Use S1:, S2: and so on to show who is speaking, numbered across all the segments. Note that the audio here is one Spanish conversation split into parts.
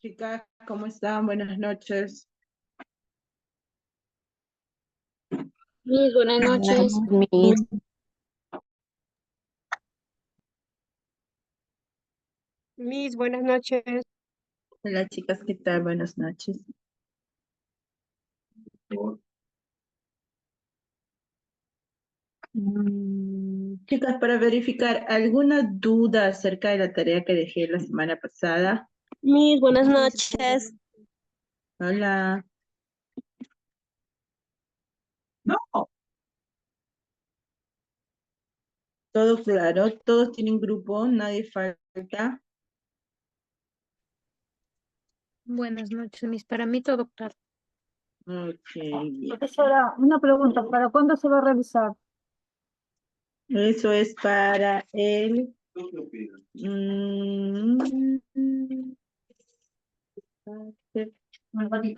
S1: Chicas, ¿cómo están? Buenas noches.
S2: Buenas noches.
S3: Miss,
S2: Buenas noches.
S1: Hola chicas, ¿qué tal? Buenas noches. Chicas, para verificar, ¿alguna duda acerca de la tarea que dejé la semana pasada?
S2: Buenas noches.
S1: Hola. No. Todo claro, todos tienen grupo, nadie falta.
S3: buenas noches, Miss. Para mí todo claro.
S1: Ok, bien.
S4: Profesora, una pregunta, ¿para cuándo se va a realizar?
S1: Eso es para el... mm,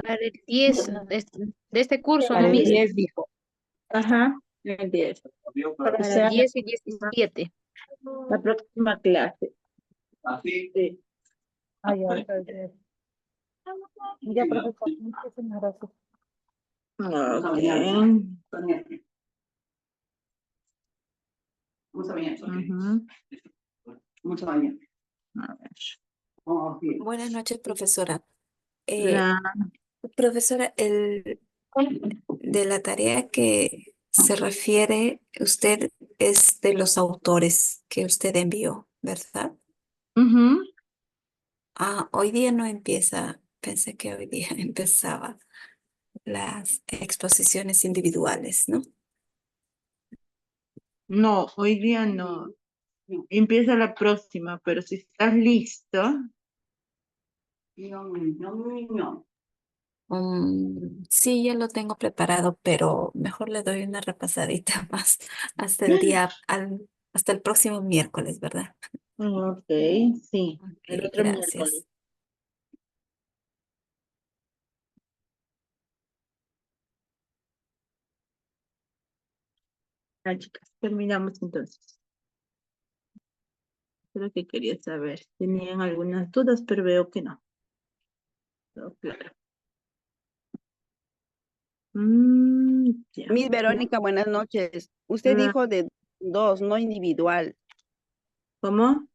S3: Para el 10 de este curso,
S1: para
S3: ¿no,
S1: el
S3: Miss?
S1: 10 dijo. Ajá, el 10. O
S3: Para el
S1: sea,
S3: 10 y 17.
S1: la próxima clase. Sí.
S4: Ah, ya, entonces. Ya, profesor, muchísimas gracias.
S1: Ok.
S5: Muchas gracias.
S1: Ujú.
S5: Muchas gracias.
S1: A ver.
S6: Buenas noches, profesora.
S1: La,
S6: Profesora, de la tarea que se refiere usted es de los autores que usted envió, ¿verdad?
S1: ujú.
S6: Ah, hoy día no empieza, pensé que hoy día empezaba las exposiciones individuales, ¿no?
S1: No, hoy día no. Empieza la próxima, pero si estás listo,
S5: No.
S6: Sí, ya lo tengo preparado, pero mejor le doy una repasadita más hasta el hasta el próximo miércoles, ¿verdad?
S1: ok, sí, el
S6: Ok,
S1: otro miércoles.
S6: gracias.
S1: Ah, chicas, terminamos entonces. Creo que quería saber. Tenían algunas dudas, pero veo que no. Todo claro. Ya.
S7: Miss Verónica, buenas noches. Usted
S1: Ah,
S7: dijo de dos, no individual,
S1: ¿cómo?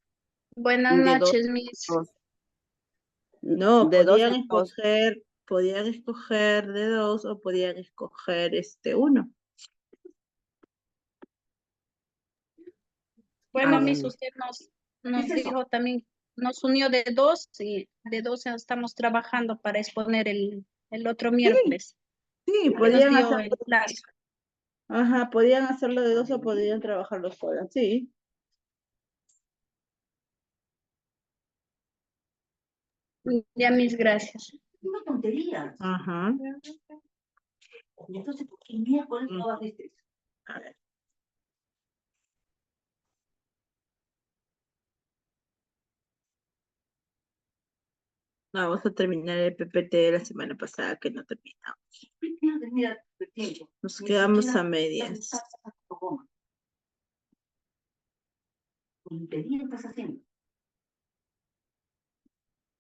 S2: Buenas
S7: de dos,
S2: noches, Miss.
S7: dos,
S1: No,
S7: de dos en dos.
S1: podían escoger de dos o podían escoger uno.
S2: Bueno, Miss, usted nos dijo también, nos unió de dos y de dos ya estamos trabajando para exponer el otro
S1: Sí,
S2: miércoles.
S1: sí,
S2: Nos
S1: podían
S2: dio
S1: hacerlo.
S2: el plazo.
S1: Ajá, podían hacerlo de dos o podían trabajarlo solas, sí.
S2: Ya, Miss, gracias.
S5: Una tontería.
S1: Ajá.
S5: Y entonces, ¿por qué miércoles no vas a decir eso?
S1: A ver. Vamos a terminar el PPT de la semana pasada que no terminamos.
S5: Mira, el tiempo.
S1: Nos
S5: Ni
S1: quedamos
S5: siquiera
S1: a medias.
S5: estás sacando coma. Tontería estás haciendo.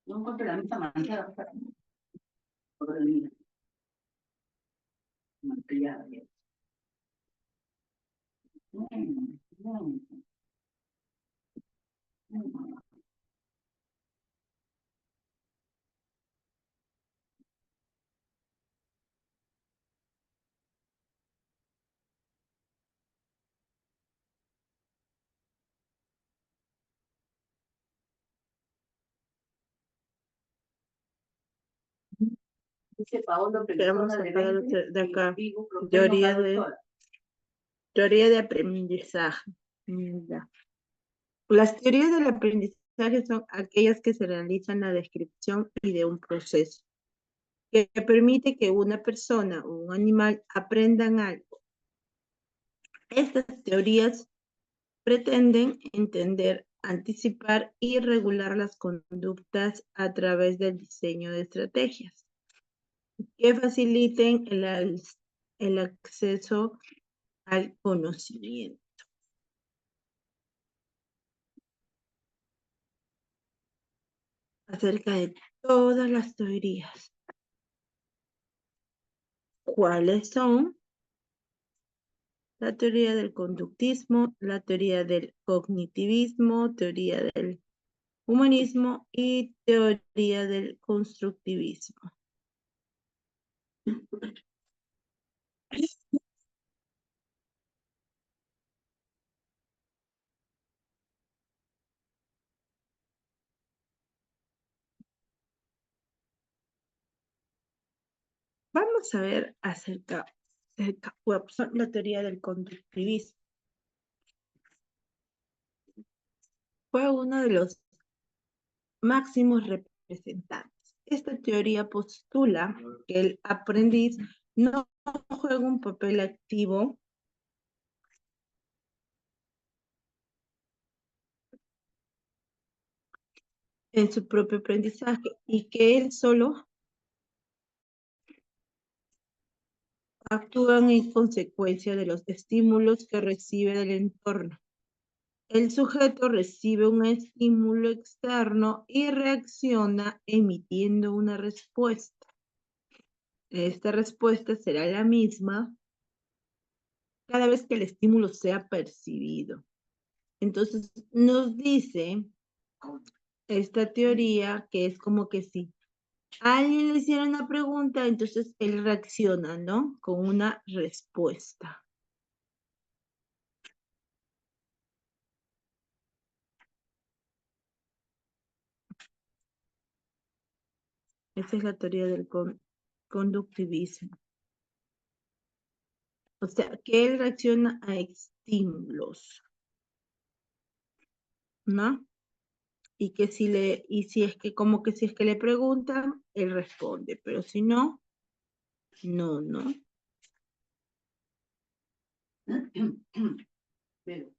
S5: No encuentro la misma manera para mí. Por el día. Manteada, ya. Mm, mm, mm. Dice Paolo,
S1: Quedamos
S5: persona de
S1: acá
S5: 20,
S1: de acá.
S5: Vigo,
S1: Teoría
S5: Proteno,
S1: de,
S5: Sola.
S1: teoría de aprendizaje. Ya. Las teorías del aprendizaje son aquellas que se realizan la descripción y de un proceso que permite que una persona o un animal aprendan algo. Estas teorías pretenden entender, anticipar y regular las conductas a través del diseño de estrategias que faciliten el acceso al conocimiento. Acerca de todas las teorías. ¿Cuáles son? La teoría del conductismo, la teoría del cognitivismo, teoría del humanismo y teoría del constructivismo. Vamos a ver acerca de la teoría del conductivismo. Fue uno de los máximos representantes. Esta teoría postula que el aprendiz no juega un papel activo en su propio aprendizaje y que él solo actúa en consecuencia de los estímulos que recibe del entorno. El sujeto recibe un estímulo externo y reacciona emitiendo una respuesta. Esta respuesta será la misma cada vez que el estímulo sea percibido. Entonces, nos dice esta teoría que es como que si a alguien le hiciera una pregunta, entonces él reacciona, ¿no? Con una respuesta. Esa es la teoría del conductivismo. O sea, que él reacciona a estímulos, ¿no? Y que si es que le preguntan, él responde, pero si no, no.
S5: Pero,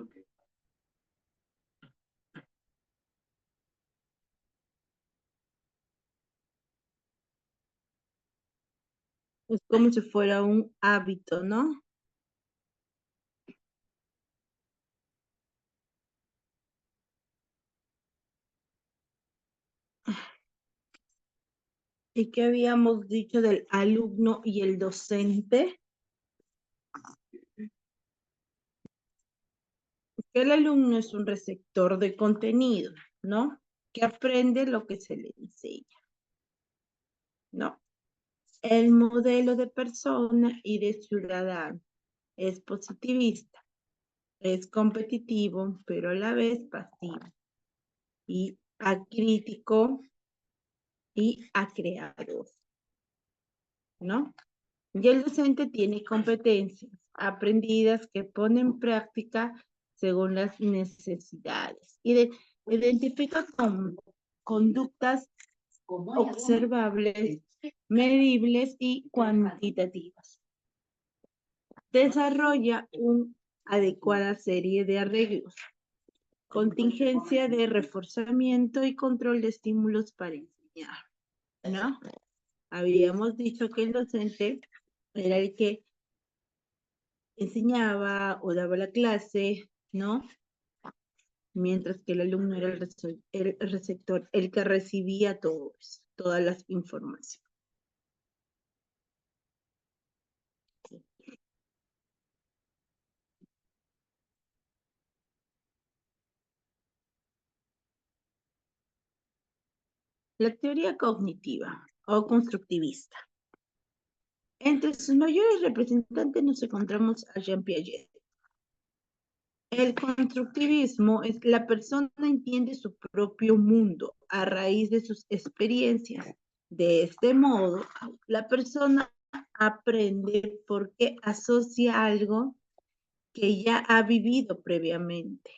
S5: okay.
S1: Es como si fuera un hábito, ¿no? ¿Y qué habíamos dicho del alumno y el docente? Que el alumno es un receptor de contenido, ¿no? Que aprende lo que se le enseña, ¿no? El modelo de persona y de ciudadano es positivista, es competitivo, pero a la vez pasivo, y acrítico y acreador, ¿no? Y el docente tiene competencias aprendidas que pone en práctica según las necesidades. Y identifica conductas observables, medibles y cuantitativas. Desarrolla una adecuada serie de arreglos, contingencia de reforzamiento y control de estímulos para enseñar, ¿no? Habíamos dicho que el docente era el que enseñaba o daba la clase, ¿no? Mientras que el alumno era el receptor, el que recibía todo eso, todas las informaciones. La teoría cognitiva o constructivista. Entre sus mayores representantes nos encontramos a Jean Piaget. El constructivismo es la persona entiende su propio mundo a raíz de sus experiencias. De este modo, la persona aprende porque asocia algo que ya ha vivido previamente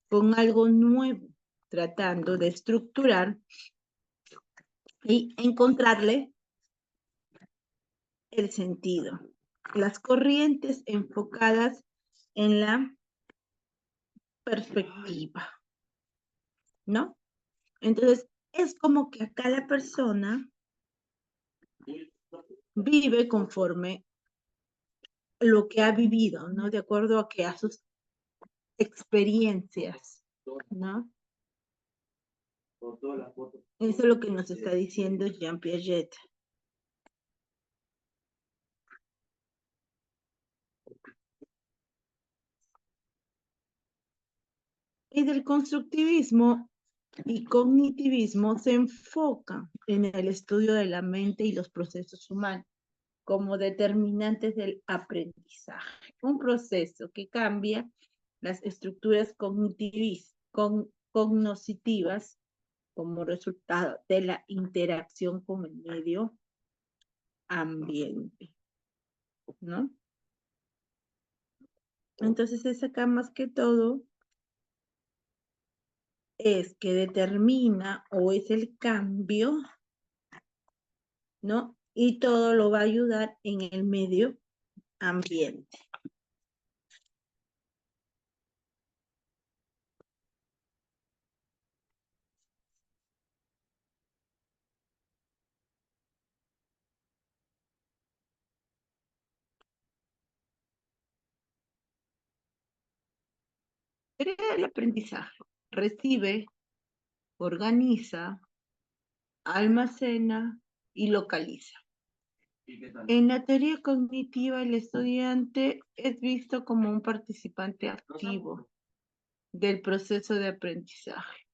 S1: con algo nuevo, tratando de estructurar y encontrarle el sentido. las corrientes enfocadas en la perspectiva, ¿no? Entonces, es como que a cada persona vive conforme lo que ha vivido, ¿no? De acuerdo a sus experiencias, ¿no? Eso es lo que nos está diciendo Jean Piaget. Y del constructivismo y cognitivismo se enfoca en el estudio de la mente y los procesos humanos como determinantes del aprendizaje. Un proceso que cambia las estructuras cognitivas como resultado de la interacción con el medio ambiente, ¿no? Entonces es acá más que todo es que determina o es el cambio, ¿no? Y todo lo va a ayudar en el medio ambiente. Crea el aprendizaje, recibe, organiza, almacena y localiza. En la teoría cognitiva, el estudiante es visto como un participante activo del proceso de aprendizaje.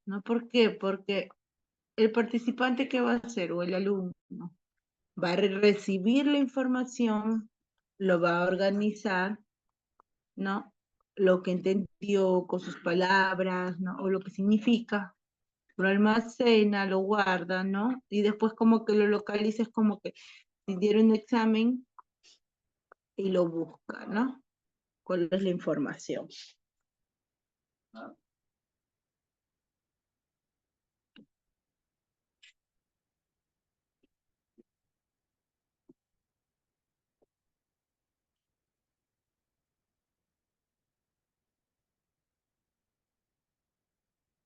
S1: ¿No? ¿Por qué? Porque el participante, ¿qué va a hacer? O el alumno va a recibir la información, lo va a organizar, ¿no? Lo que entendió con sus palabras, ¿no? O lo que significa, lo almacena, lo guarda, ¿no? Y después como que lo localiza, es como que si diera un examen y lo busca, ¿no? ¿Cuál es la información?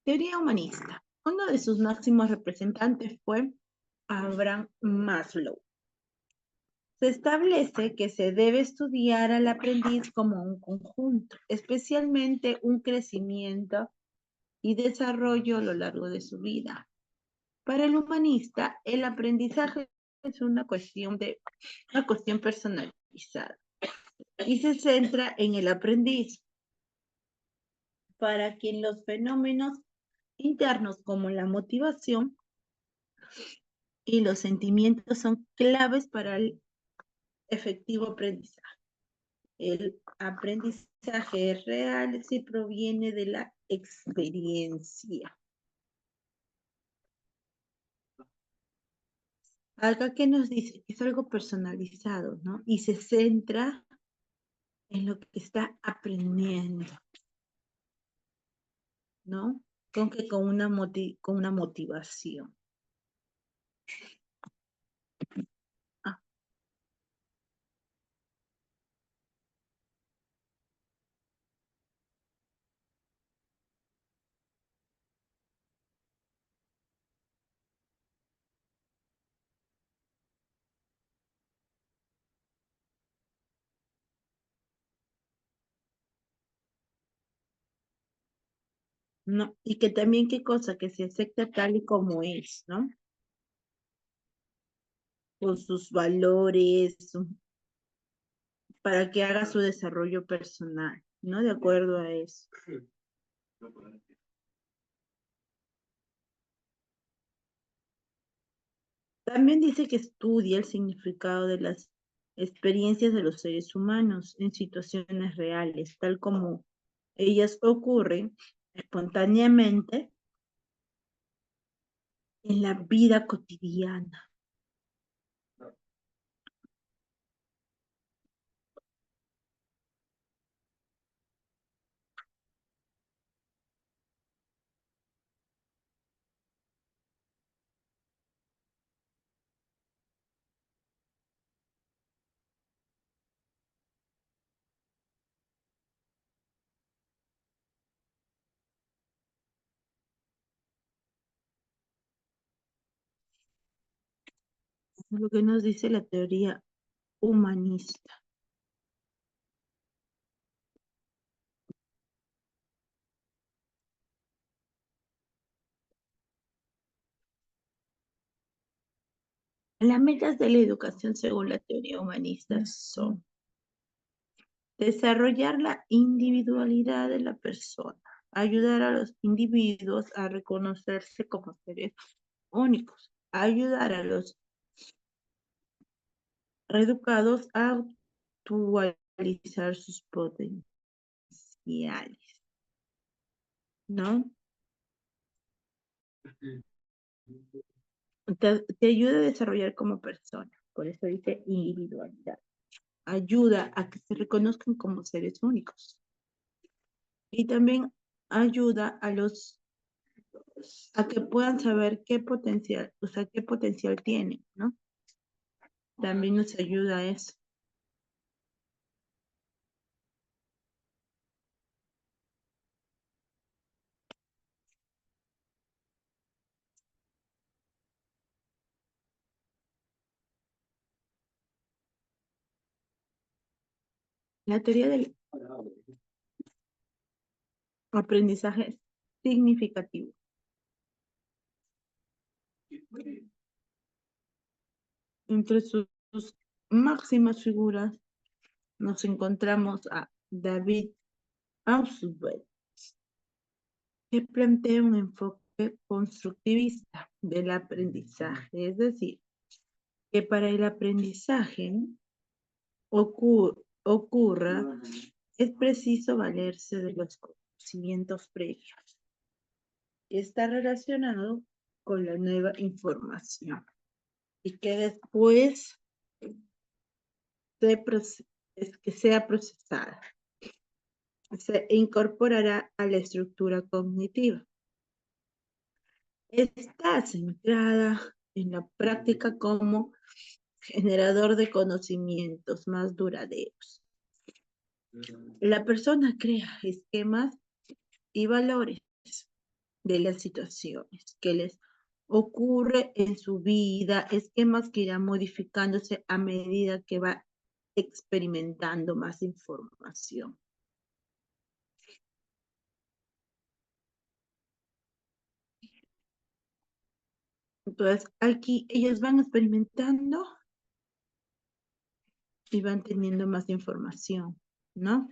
S1: Teoría humanista. Uno de sus máximos representantes fue Abraham Maslow. Se establece que se debe estudiar al aprendiz como un conjunto, especialmente un crecimiento y desarrollo a lo largo de su vida. Para el humanista, el aprendizaje es una cuestión personalizada y se centra en el aprendiz, para quien los fenómenos internos como la motivación y los sentimientos son claves para el efectivo aprendizaje. El aprendizaje es real si proviene de la experiencia. Acá que nos dice que es algo personalizado, ¿no? Y se centra en lo que está aprendiendo, ¿no? Con una motivación. Ah, no, y que también qué cosa, que se acepta tal y como es, ¿no? Con sus valores, para que haga su desarrollo personal, ¿no? De acuerdo a eso. También dice que estudia el significado de las experiencias de los seres humanos en situaciones reales, tal como ellas ocurren espontáneamente en la vida cotidiana. lo que nos dice la teoría humanista. Las metas de la educación según la teoría humanista son desarrollar la individualidad de la persona, ayudar a los individuos a reconocerse como seres únicos, ayudar a los educados a actualizar sus potenciales, ¿no? Te ayuda a desarrollar como persona, por eso dice individualidad. Ayuda a que se reconozcan como seres únicos. Y también ayuda a que puedan saber qué potencial, o sea, qué potencial tienen, ¿no? También nos ayuda a eso. La teoría del aprendizaje significativo. Entre sus máximas figuras nos encontramos a David Ausubel, que plantea un enfoque constructivista del aprendizaje, es decir, que para el aprendizaje ocurra, es preciso valerse de los conocimientos previos. Está relacionado con la nueva información y que después que sea procesada, se incorporará a la estructura cognitiva. Está centrada en la práctica como generador de conocimientos más duraderos. La persona crea esquemas y valores de las situaciones que les ocurre en su vida, esquemas que irán modificándose a medida que va experimentando más información. Entonces, aquí ellos van experimentando y van teniendo más información, ¿no?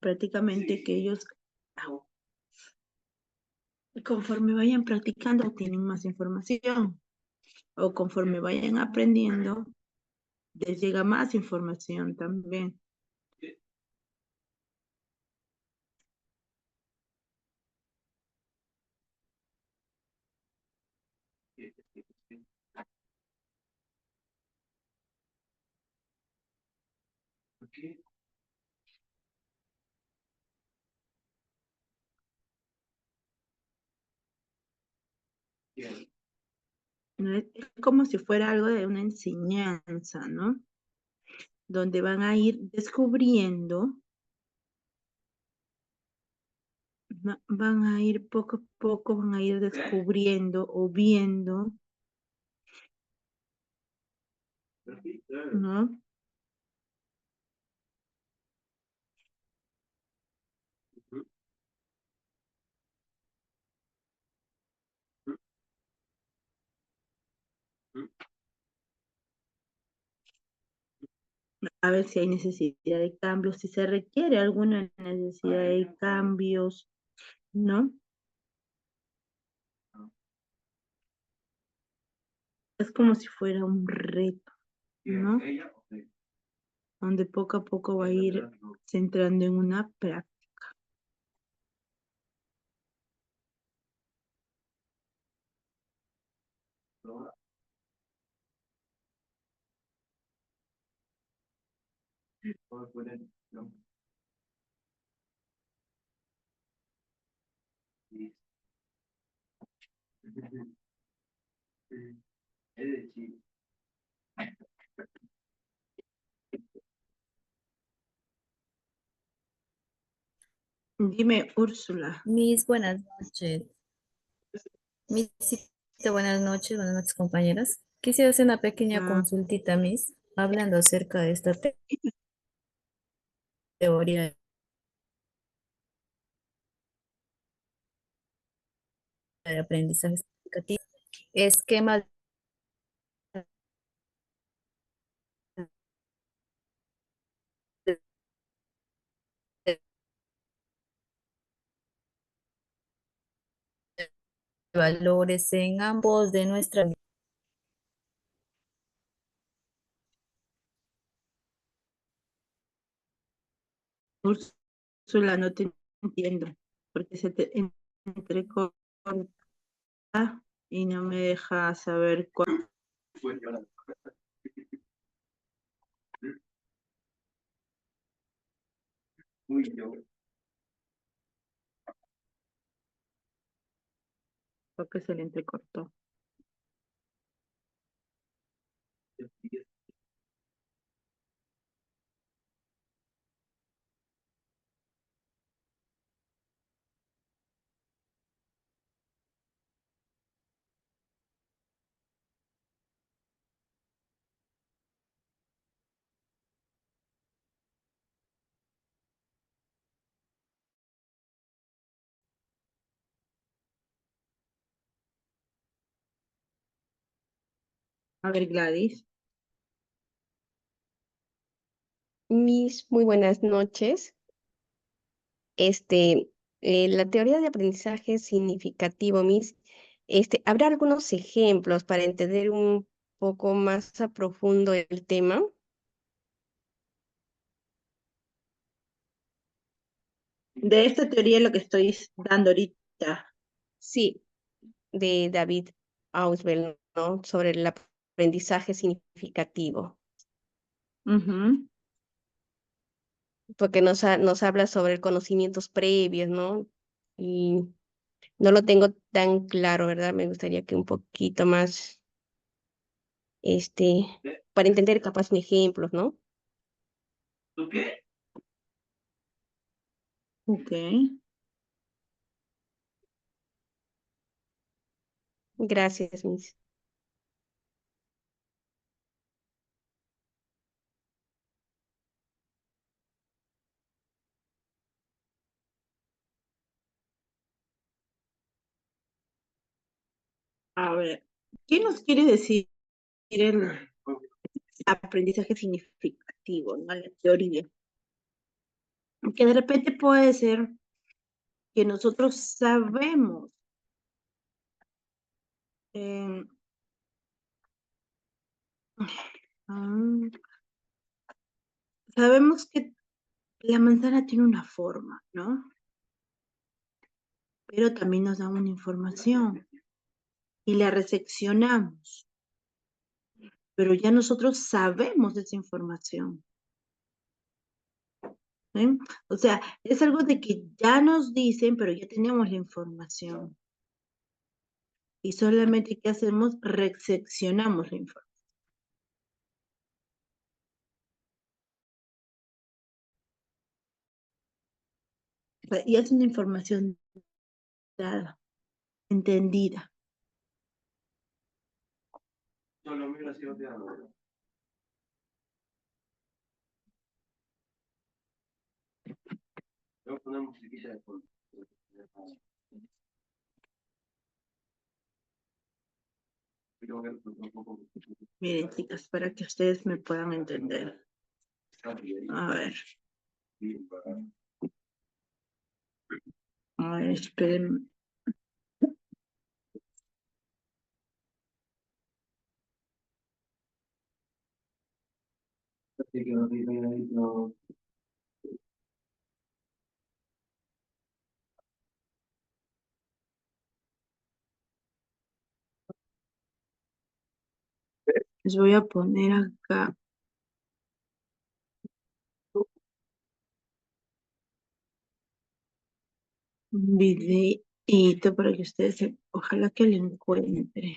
S1: Prácticamente que ellos, conforme vayan practicando, tienen más información. O conforme vayan aprendiendo, les llega más información también. ¿No? Es como si fuera algo de una enseñanza, ¿no? Donde van a ir descubriendo, van a ir poco a poco, van a ir descubriendo o viendo, ¿no? A ver si hay necesidad de cambios, si se requiere alguna necesidad de cambios, ¿no? Es como si fuera un reto, ¿no? Donde poco a poco va a ir centrando en una práctica. Dime, Úrsula.
S8: Mis buenas noches. Buenas noches, compañeras. Quisiera hacer una pequeña
S1: Ah,
S8: consultita, Miss, hablando acerca de esta teoría de aprendizaje significativo. Esquema de valores en ambos de nuestra.
S1: Úrsula, no te entiendo, porque se te entrecorta y no me deja saber cuál. Porque se le entrecortó. A ver, Gladys.
S9: Mis muy buenas noches. La teoría de aprendizaje significativo, ¿habrá algunos ejemplos para entender un poco más a profundo el tema?
S1: De esta teoría lo que estoy dando ahorita.
S9: Sí, de David Ausubel, ¿no? Sobre el aprendizaje significativo,
S1: Ujú.
S9: porque nos habla sobre conocimientos previos, ¿no? Y no lo tengo tan claro, ¿verdad? Me gustaría que un poquito más, este, para entender capaz un ejemplo, ¿no?
S1: Ok.
S9: Gracias, Miss.
S1: A ver, ¿qué nos quiere decir el aprendizaje significativo, ¿no? La teoría. Que de repente puede ser que nosotros sabemos, eh, ah, sabemos que la manzana tiene una forma, ¿no? Pero también nos da una información y la reseccionamos, pero ya nosotros sabemos esa información. ¿Eh? O sea, es algo de que ya nos dicen, pero ya tenemos la información. Y solamente, ¿qué hacemos? Reseccionamos la información. O sea, y es una información dada, entendida. Miren, chicas, para que ustedes me puedan entender. A ver. A ver, esperen. Les voy a poner acá un videíto para que ustedes, ojalá que lo encuentren.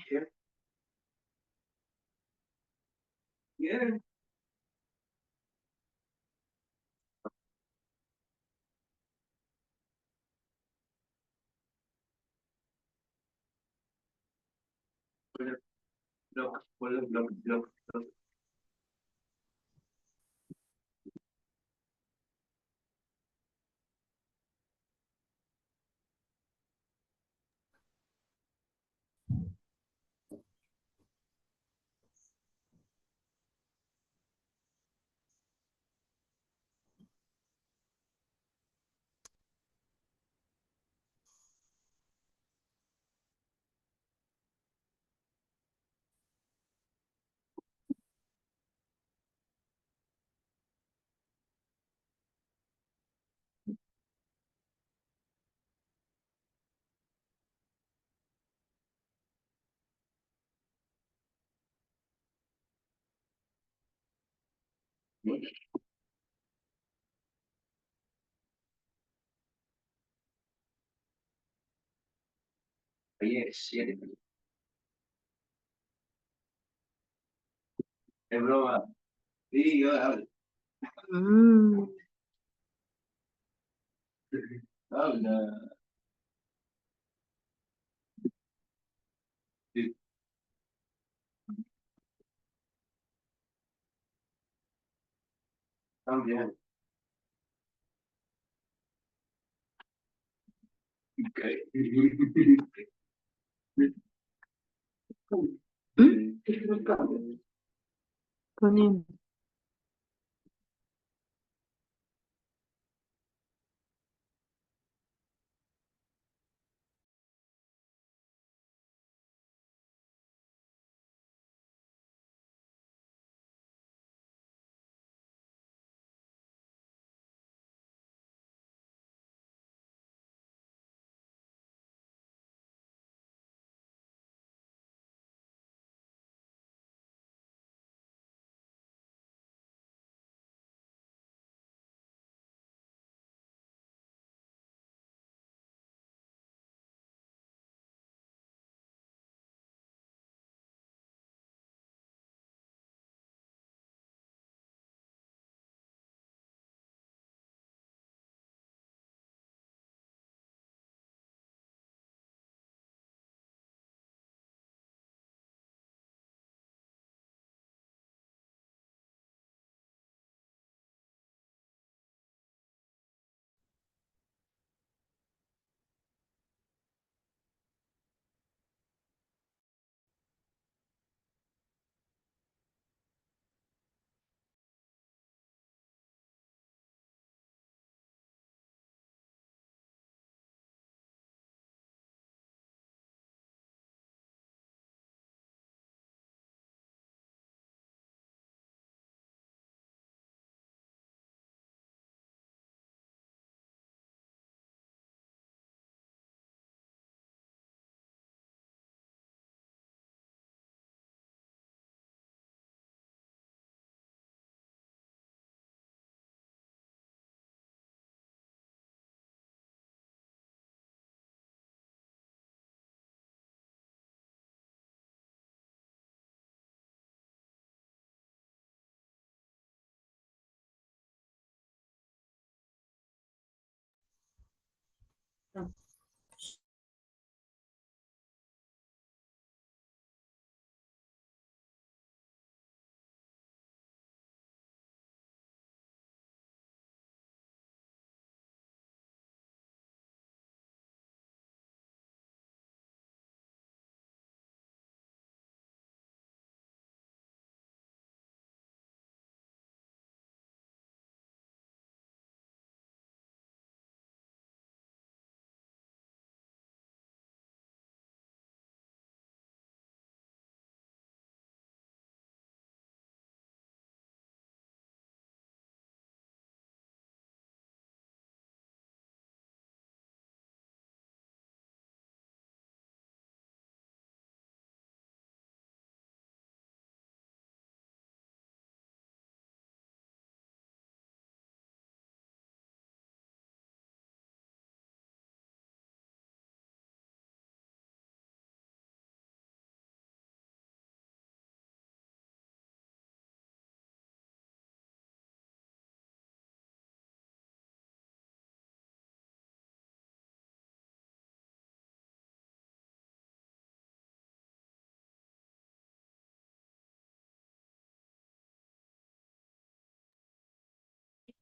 S1: Mm, poniendo.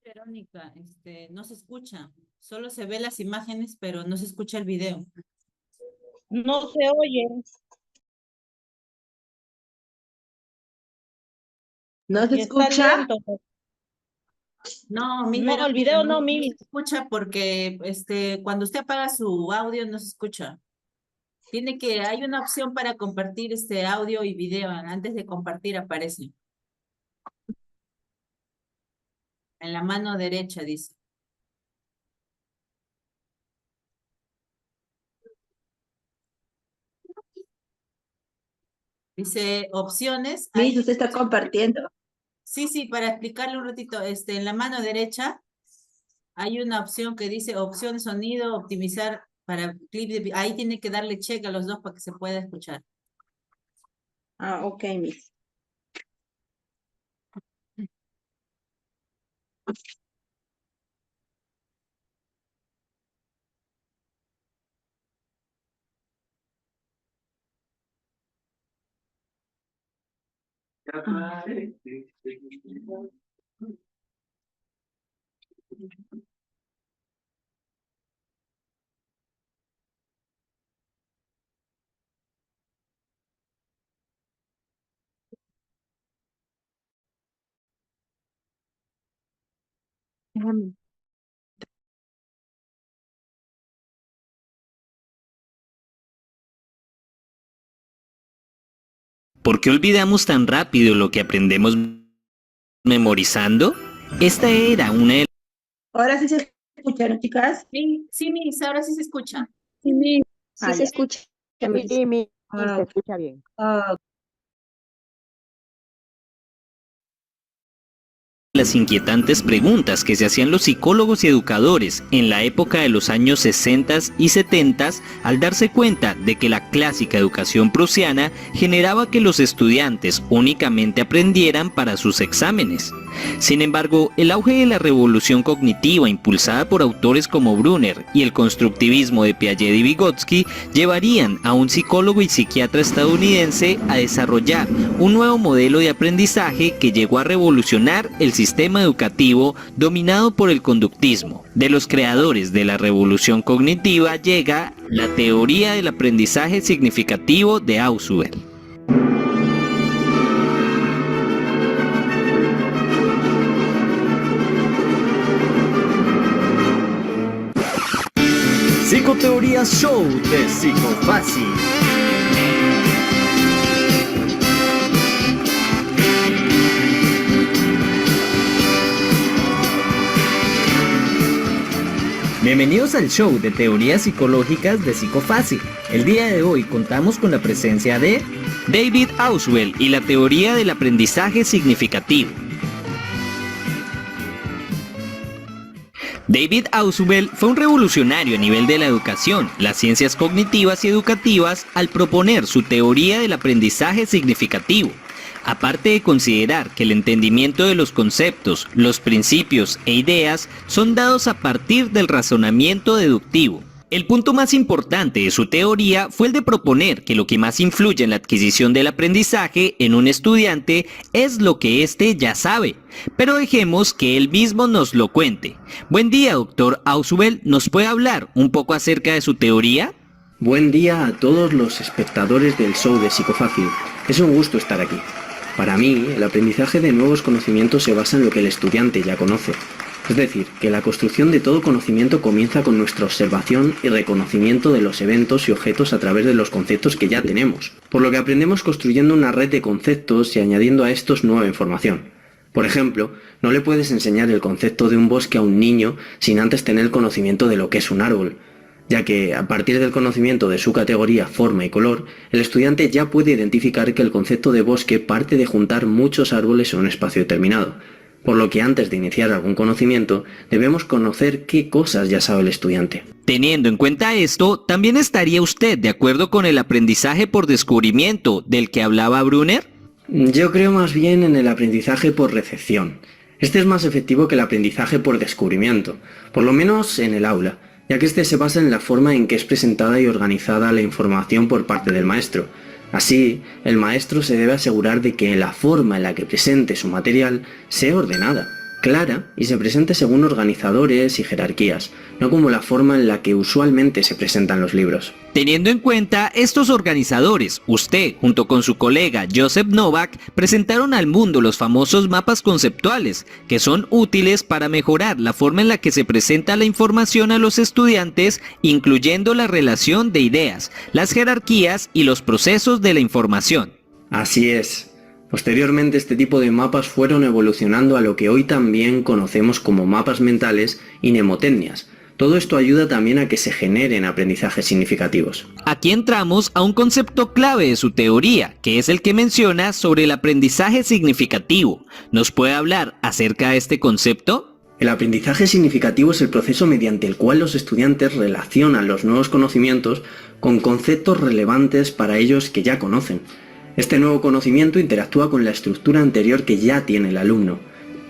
S10: Verónica, no se escucha. Solo se ve las imágenes, pero no se escucha el video.
S5: No se oye.
S1: ¿No se
S5: Y está
S1: escucha?
S5: lento.
S10: No, mi
S5: No, el
S10: Verónica,
S5: video no,
S10: no
S5: mi.
S10: se escucha porque cuando usted apaga su audio no se escucha. Hay una opción para compartir este audio y video. Antes de compartir aparece. En la mano derecha dice. Dice opciones.
S1: Miss, usted está compartiendo.
S10: Sí, para explicarle un ratito, en la mano derecha hay una opción que dice opción sonido, optimizar para clip de... Ahí tiene que darle check a los dos para que se pueda escuchar.
S1: Ah, ok, Miss.
S11: ¿Por qué olvidamos tan rápido lo que aprendemos memorizando? Esta era una de
S1: Ahora sí se escucharon, chicas.
S10: Sí, Miss, ahora sí se escucha.
S9: Sí, Miss, sí
S1: Ah,
S9: se
S1: ya.
S9: escucha, Miss.
S7: Sí, mi,
S1: Ah,
S7: se escucha bien.
S11: las inquietantes preguntas que se hacían los psicólogos y educadores en la época de los años 60 y 70 al darse cuenta de que la clásica educación prusiana generaba que los estudiantes únicamente aprendieran para sus exámenes. Sin embargo, el auge de la revolución cognitiva impulsada por autores como Brunner y el constructivismo de Piaget y Vygotsky llevarían a un psicólogo y psiquiatra estadounidense a desarrollar un nuevo modelo de aprendizaje que llegó a revolucionar el sistema educativo dominado por el conductismo. De los creadores de la revolución cognitiva llega la teoría del aprendizaje significativo de Ausubel.
S12: Psicoteoría Show de Psicofácil. Bienvenidos al show de teorías psicológicas de Psicofácil. El día de hoy contamos con la presencia de
S11: David Ausubel y la teoría del aprendizaje significativo. David Ausubel fue un revolucionario a nivel de la educación, las ciencias cognitivas y educativas al proponer su teoría del aprendizaje significativo. Aparte de considerar que el entendimiento de los conceptos, los principios e ideas son dados a partir del razonamiento deductivo. El punto más importante de su teoría fue el de proponer que lo que más influye en la adquisición del aprendizaje en un estudiante es lo que éste ya sabe. Pero dejemos que él mismo nos lo cuente. Buen día, doctor Ausubel. ¿Nos puede hablar un poco acerca de su teoría?
S12: Buen día a todos los espectadores del show de Psicofácil. Es un gusto estar aquí. Para mí, el aprendizaje de nuevos conocimientos se basa en lo que el estudiante ya conoce. Es decir, que la construcción de todo conocimiento comienza con nuestra observación y reconocimiento de los eventos y objetos a través de los conceptos que ya tenemos, por lo que aprendemos construyendo una red de conceptos y añadiendo a estos nueva información. Por ejemplo, no le puedes enseñar el concepto de un bosque a un niño sin antes tener conocimiento de lo que es un árbol, ya que a partir del conocimiento de su categoría, forma y color, el estudiante ya puede identificar que el concepto de bosque parte de juntar muchos árboles en un espacio determinado. Por lo que antes de iniciar algún conocimiento, debemos conocer qué cosas ya sabe el estudiante.
S11: Teniendo en cuenta esto, ¿también estaría usted de acuerdo con el aprendizaje por descubrimiento del que hablaba Brunner?
S12: Yo creo más bien en el aprendizaje por recepción. Este es más efectivo que el aprendizaje por descubrimiento, por lo menos en el aula, ya que este se basa en la forma en que es presentada y organizada la información por parte del maestro. Así, el maestro se debe asegurar de que la forma en la que presente su material sea ordenada, clara y se presente según organizadores y jerarquías, no como la forma en la que usualmente se presentan los libros.
S11: Teniendo en cuenta estos organizadores, usted, junto con su colega Joseph Novak, presentaron al mundo los famosos mapas conceptuales, que son útiles para mejorar la forma en la que se presenta la información a los estudiantes, incluyendo la relación de ideas, las jerarquías y los procesos de la información.
S12: Así es. Posteriormente, este tipo de mapas fueron evolucionando a lo que hoy también conocemos como mapas mentales y mnemotecnias. Todo esto ayuda también a que se generen aprendizajes significativos.
S11: Aquí entramos a un concepto clave de su teoría, que es el que menciona sobre el aprendizaje significativo. ¿Nos puede hablar acerca de este concepto?
S12: El aprendizaje significativo es el proceso mediante el cual los estudiantes relacionan los nuevos conocimientos con conceptos relevantes para ellos que ya conocen. Este nuevo conocimiento interactúa con la estructura anterior que ya tiene el alumno.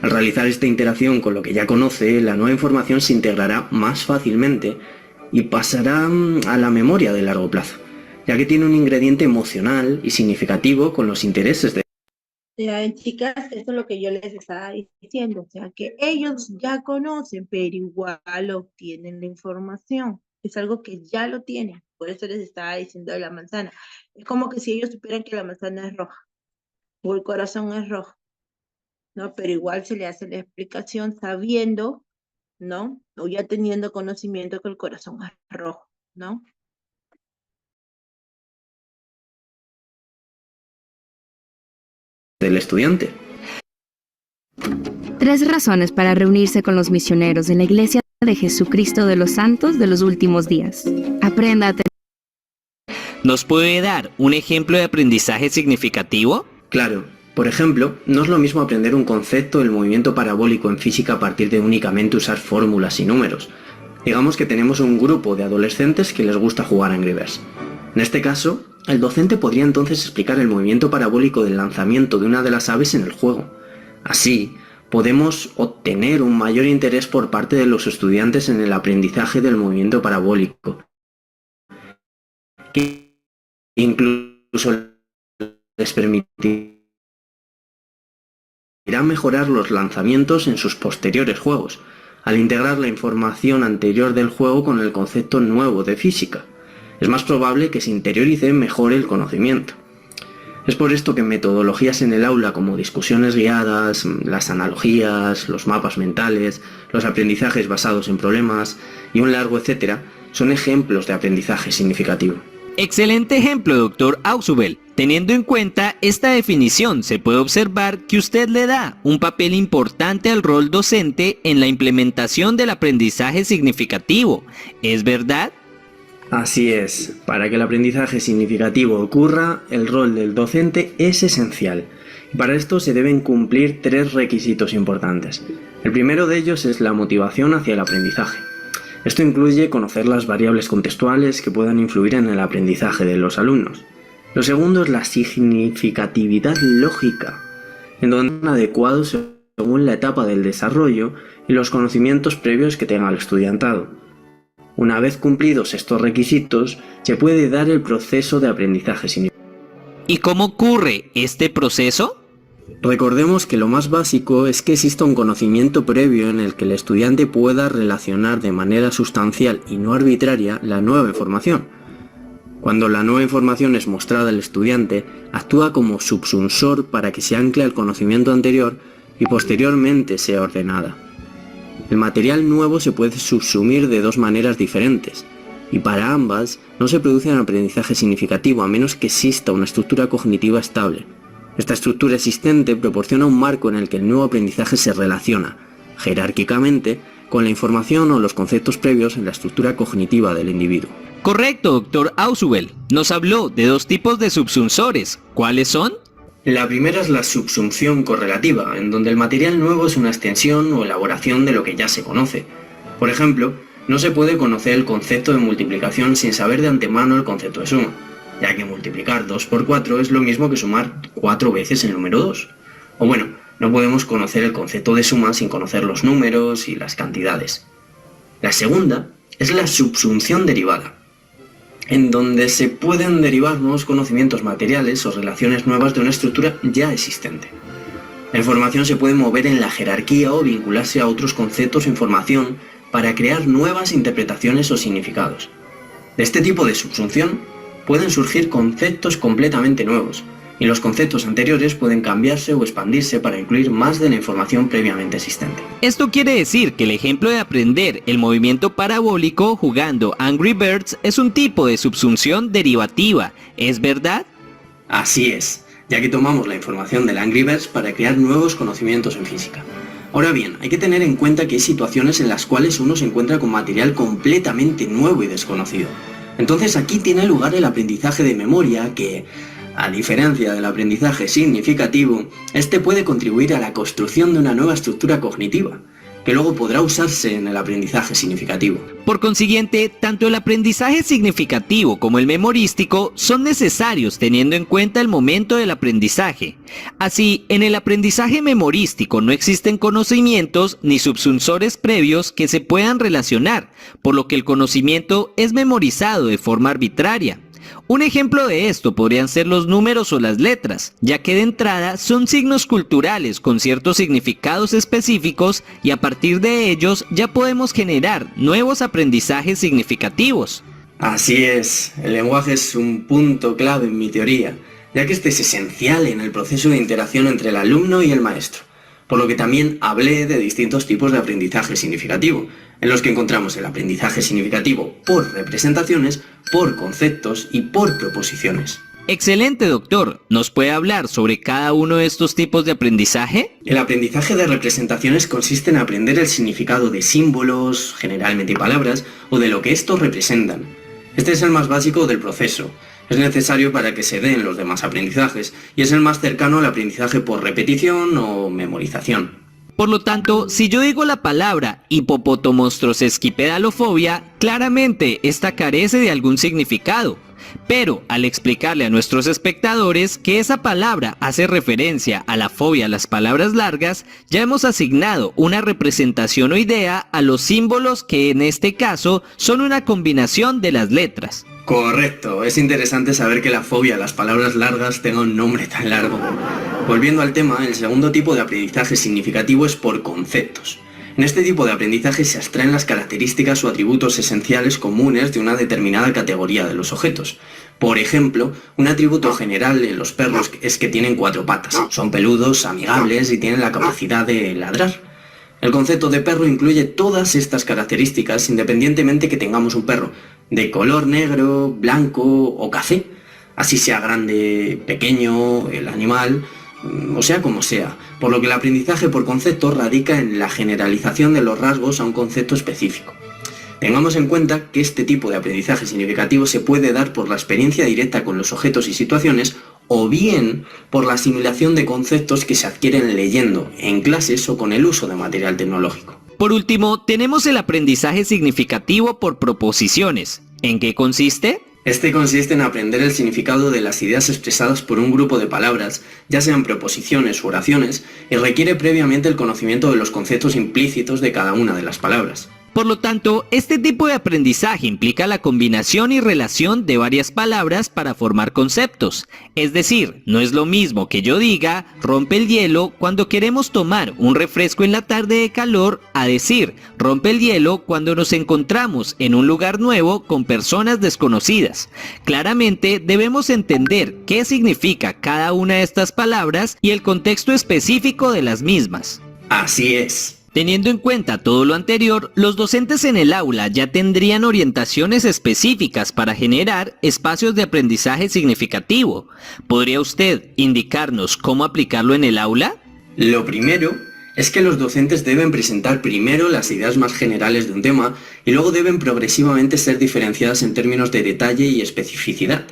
S12: Al realizar esta interacción con lo que ya conoce, la nueva información se integrará más fácilmente y pasará a la memoria de largo plazo, ya que tiene un ingrediente emocional y significativo con los intereses de...
S1: Ya, chicas, esto es lo que yo les estaba diciendo, o sea, que ellos ya conocen, pero igual obtienen la información. Es algo que ya lo tienen, por eso les estaba diciendo de la manzana. Es como que si ellos supieran que la manzana es roja, o el corazón es rojo, ¿no? Pero igual se le hace la explicación sabiendo, ¿no? O ya teniendo conocimiento que el corazón es rojo, ¿no?
S12: del estudiante.
S13: 3 razones para reunirse con los misioneros de la Iglesia de Jesucristo de los Santos de los Últimos Días. Aprenda a tener...
S11: ¿Nos puede dar un ejemplo de aprendizaje significativo?
S12: Claro. Por ejemplo, no es lo mismo aprender un concepto del movimiento parabólico en física a partir de únicamente usar fórmulas y números. Digamos que tenemos un grupo de adolescentes que les gusta jugar a Angry Birds. En este caso, el docente podría entonces explicar el movimiento parabólico del lanzamiento de una de las aves en el juego. Así, podemos obtener un mayor interés por parte de los estudiantes en el aprendizaje del movimiento parabólico, que incluso les permitirá mejorar los lanzamientos en sus posteriores juegos, al integrar la información anterior del juego con el concepto nuevo de física. Es más probable que se interiorice mejor el conocimiento. Es por esto que metodologías en el aula como discusiones guiadas, las analogías, los mapas mentales, los aprendizajes basados en problemas y un largo etcétera son ejemplos de aprendizaje significativo.
S11: Excelente ejemplo, doctor Ausubel. Teniendo en cuenta esta definición, se puede observar que usted le da un papel importante al rol docente en la implementación del aprendizaje significativo. ¿Es verdad?
S12: Así es. Para que el aprendizaje significativo ocurra, el rol del docente es esencial. Y para esto se deben cumplir 3 requisitos importantes. El primero de ellos es la motivación hacia el aprendizaje. Esto incluye conocer las variables contextuales que puedan influir en el aprendizaje de los alumnos. Lo segundo es la significatividad lógica, en donde es adecuado según la etapa del desarrollo y los conocimientos previos que tenga el estudiantado. Una vez cumplidos estos requisitos, se puede dar el proceso de aprendizaje significativo.
S11: ¿Y cómo ocurre este proceso?
S12: Recordemos que lo más básico es que exista un conocimiento previo en el que el estudiante pueda relacionar de manera sustancial y no arbitraria la nueva información. Cuando la nueva información es mostrada al estudiante, actúa como subsunsor para que se ancle al conocimiento anterior y posteriormente sea ordenada. El material nuevo se puede subsumir de 2 maneras diferentes, y para ambas no se produce un aprendizaje significativo a menos que exista una estructura cognitiva estable. Esta estructura existente proporciona un marco en el que el nuevo aprendizaje se relaciona, jerárquicamente, con la información o los conceptos previos en la estructura cognitiva del individuo.
S11: Correcto, doctor Ausubel. Nos habló de 2 tipos de subsunsores. ¿Cuáles son?
S12: La primera es la subsunción correlativa, en donde el material nuevo es una extensión o elaboración de lo que ya se conoce. Por ejemplo, no se puede conocer el concepto de multiplicación sin saber de antemano el concepto de suma, ya que multiplicar 2 por 4 es lo mismo que sumar 4 veces el número 2. O bueno, no podemos conocer el concepto de suma sin conocer los números y las cantidades. La segunda es la subsunción derivada, en donde se pueden derivar nuevos conocimientos materiales o relaciones nuevas de una estructura ya existente. La información se puede mover en la jerarquía o vincularse a otros conceptos o información para crear nuevas interpretaciones o significados. De este tipo de subsunción pueden surgir conceptos completamente nuevos, y los conceptos anteriores pueden cambiarse o expandirse para incluir más de la información previamente existente.
S11: Esto quiere decir que el ejemplo de aprender el movimiento parabólico jugando Angry Birds es un tipo de subsunción derivativa, ¿es verdad?
S12: Así es, ya que tomamos la información del Angry Birds para crear nuevos conocimientos en física. Ahora bien, hay que tener en cuenta que hay situaciones en las cuales uno se encuentra con material completamente nuevo y desconocido. Entonces aquí tiene lugar el aprendizaje de memoria que, a diferencia del aprendizaje significativo, este puede contribuir a la construcción de una nueva estructura cognitiva, que luego podrá usarse en el aprendizaje significativo.
S11: Por consiguiente, tanto el aprendizaje significativo como el memorístico son necesarios teniendo en cuenta el momento del aprendizaje. Así, en el aprendizaje memorístico no existen conocimientos ni subsunsores previos que se puedan relacionar, por lo que el conocimiento es memorizado de forma arbitraria. Un ejemplo de esto podrían ser los números o las letras, ya que de entrada son signos culturales con ciertos significados específicos y a partir de ellos ya podemos generar nuevos aprendizajes significativos.
S12: Así es, el lenguaje es un punto clave en mi teoría, ya que este es esencial en el proceso de interacción entre el alumno y el maestro, por lo que también hablé de distintos tipos de aprendizaje significativo, en los que encontramos el aprendizaje significativo por representaciones, por conceptos y por proposiciones.
S11: Excelente, doctor. ¿Nos puede hablar sobre cada uno de estos tipos de aprendizaje?
S12: El aprendizaje de representaciones consiste en aprender el significado de símbolos, generalmente palabras, o de lo que estos representan. Este es el más básico del proceso. Es necesario para que se den los demás aprendizajes y es el más cercano al aprendizaje por repetición o memorización.
S11: Por lo tanto, si yo digo la palabra hipopotomonstrosesquipedalofobia, claramente esta carece de algún significado. Pero al explicarle a nuestros espectadores que esa palabra hace referencia a la fobia a las palabras largas, ya hemos asignado una representación o idea a los símbolos que en este caso son una combinación de las letras.
S12: Correcto, es interesante saber que la fobia a las palabras largas tenga un nombre tan largo. Volviendo al tema, el segundo tipo de aprendizaje significativo es por conceptos. En este tipo de aprendizaje se abstraen las características o atributos esenciales comunes de una determinada categoría de los objetos. Por ejemplo, un atributo general en los perros es que tienen 4 patas, son peludos, amigables y tienen la capacidad de ladrar. El concepto de perro incluye todas estas características independientemente que tengamos un perro de color negro, blanco o café, así sea grande, pequeño, el animal, o sea como sea, por lo que el aprendizaje por concepto radica en la generalización de los rasgos a un concepto específico. Tengamos en cuenta que este tipo de aprendizaje significativo se puede dar por la experiencia directa con los objetos y situaciones o bien por la asimilación de conceptos que se adquieren leyendo en clases o con el uso de material tecnológico.
S11: Por último, tenemos el aprendizaje significativo por proposiciones. ¿En qué consiste?
S12: Este consiste en aprender el significado de las ideas expresadas por un grupo de palabras, ya sean proposiciones u oraciones, y requiere previamente el conocimiento de los conceptos implícitos de cada una de las palabras.
S11: Por lo tanto, este tipo de aprendizaje implica la combinación y relación de varias palabras para formar conceptos. Es decir, no es lo mismo que yo diga rompe el hielo cuando queremos tomar un refresco en la tarde de calor a decir rompe el hielo cuando nos encontramos en un lugar nuevo con personas desconocidas. Claramente debemos entender qué significa cada una de estas palabras y el contexto específico de las mismas.
S12: Así es.
S11: Teniendo en cuenta todo lo anterior, los docentes en el aula ya tendrían orientaciones específicas para generar espacios de aprendizaje significativo. ¿Podría usted indicarnos cómo aplicarlo en el aula?
S12: Lo primero es que los docentes deben presentar primero las ideas más generales de un tema y luego deben progresivamente ser diferenciadas en términos de detalle y especificidad.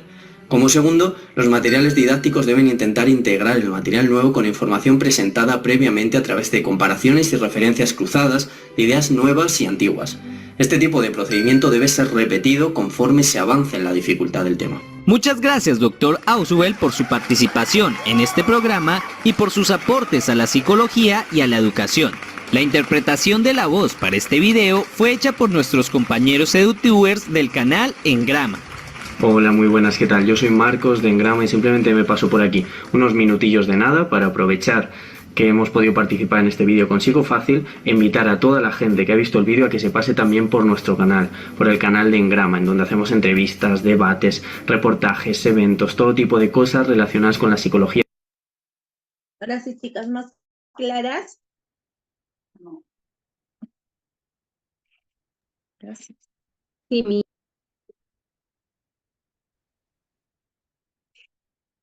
S12: Como segundo, los materiales didácticos deben intentar integrar el material nuevo con información presentada previamente a través de comparaciones y referencias cruzadas de ideas nuevas y antiguas. Este tipo de procedimiento debe ser repetido conforme se avance en la dificultad del tema.
S11: Muchas gracias, Dr. Auswell, por su participación en este programa y por sus aportes a la psicología y a la educación. La interpretación de la voz para este video fue hecha por nuestros compañeros edutubers del canal Engrama.
S12: Hola, muy buenas, ¿qué tal? Yo soy Marcos de Engrama y simplemente me paso por aquí unos minutillos de nada para aprovechar que hemos podido participar en este vídeo con Psicofácil, e invitar a toda la gente que ha visto el vídeo a que se pase también por nuestro canal, por el canal de Engrama, en donde hacemos entrevistas, debates, reportajes, eventos, todo tipo de cosas relacionadas con la psicología.
S1: Ahora sí, chicas, más claras. Gracias.
S9: Sí,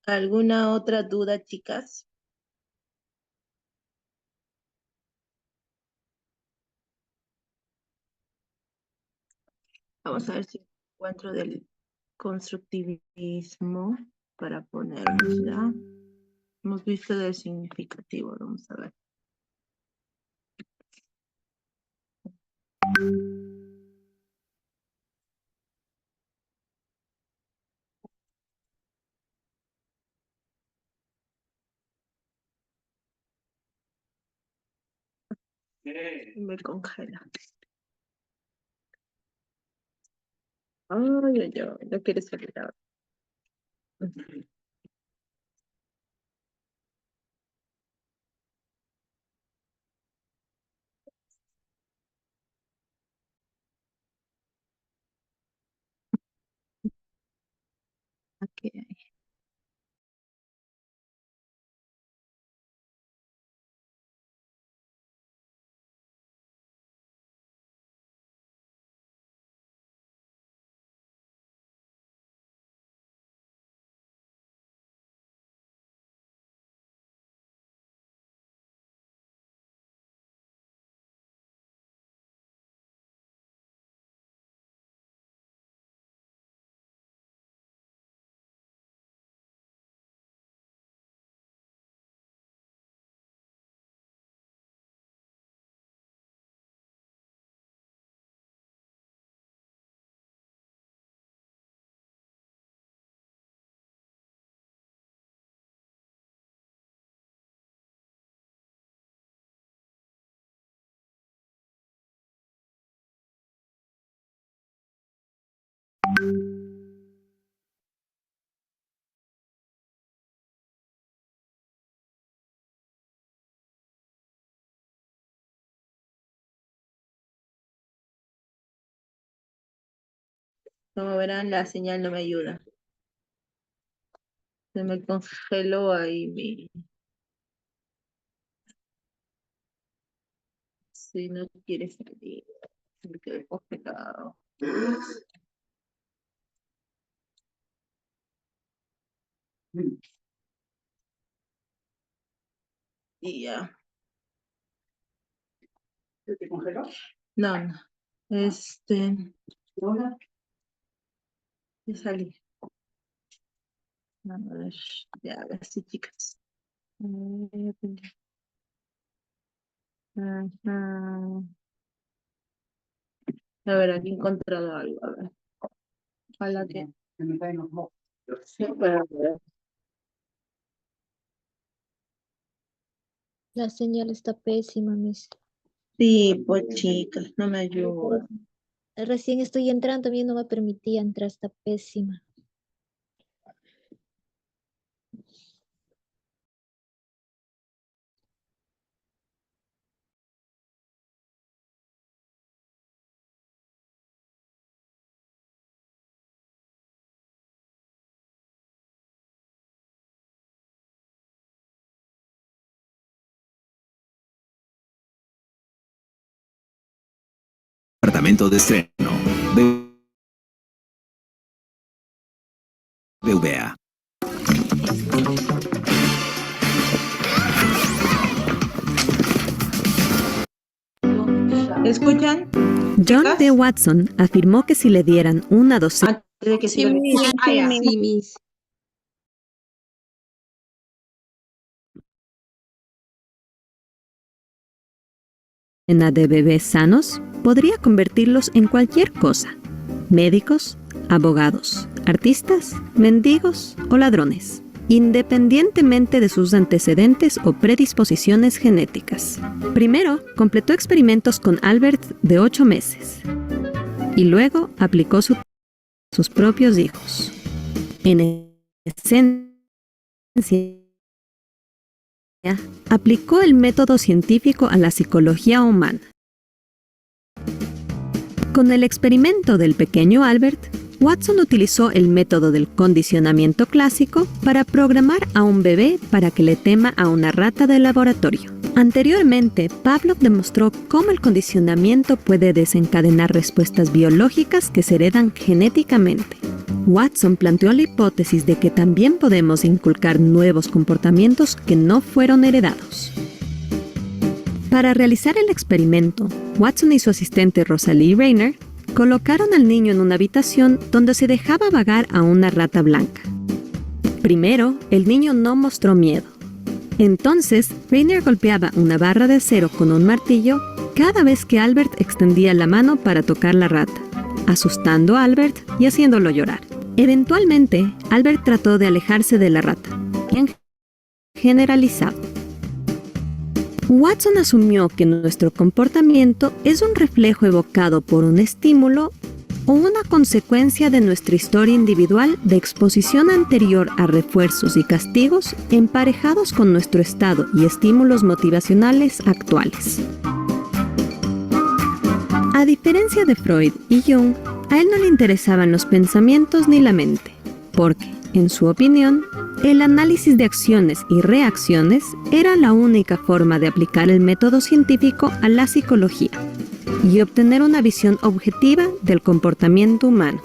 S1: ¿Alguna otra duda, chicas? Vamos a ver si encuentro del constructivismo para ponernos ya. Hemos visto del significativo, vamos a ver. Me congela. Ay, ay, ay, no quiere salir ahora. Aquí hay. Como verán, la señal no me ayuda. Se me congeló ahí mi... Si no quiere salir, se me quedó congelado. Y ya.
S5: ¿Se te congeló?
S1: No, no. Ya salí. A ver, ya, a ver si chicas. Ajá. A ver, aquí he encontrado algo. A ver. Ojalá que.
S5: Se me caen los mocos.
S1: Sí, pero,
S3: La señal está pésima, Miss.
S1: sí, pues chicas, no me ayuda.
S3: Recién estoy entrando, también no me permitía entrar, está pésima.
S14: Departamento de estreno. BVA.
S1: ¿Escuchan?
S13: John D. Watson afirmó que si le dieran una docena
S1: De que
S9: sí, Miss. Sí, Miss.
S13: de bebés sanos, podría convertirlos en cualquier cosa: médicos, abogados, artistas, mendigos o ladrones, independientemente de sus antecedentes o predisposiciones genéticas. Primero, completó experimentos con Albert de 8 meses y luego aplicó sus propios hijos. En esencia, aplicó el método científico a la psicología humana. Con el experimento del pequeño Albert, Watson utilizó el método del condicionamiento clásico para programar a un bebé para que le tema a una rata de laboratorio. Anteriormente, Pavlov demostró cómo el condicionamiento puede desencadenar respuestas biológicas que se heredan genéticamente. Watson planteó la hipótesis de que también podemos inculcar nuevos comportamientos que no fueron heredados. Para realizar el experimento, Watson y su asistente Rosalie Rayner colocaron al niño en una habitación donde se dejaba vagar a una rata blanca. Primero, el niño no mostró miedo. Entonces, Rayner golpeaba una barra de acero con un martillo cada vez que Albert extendía la mano para tocar la rata, asustando a Albert y haciéndolo llorar. Eventualmente, Albert trató de alejarse de la rata, bien generalizado. Watson asumió que nuestro comportamiento es un reflejo evocado por un estímulo o una consecuencia de nuestra historia individual de exposición anterior a refuerzos y castigos emparejados con nuestro estado y estímulos motivacionales actuales. A diferencia de Freud y Jung, a él no le interesaban los pensamientos ni la mente, porque, en su opinión, el análisis de acciones y reacciones era la única forma de aplicar el método científico a la psicología y obtener una visión objetiva del comportamiento humano.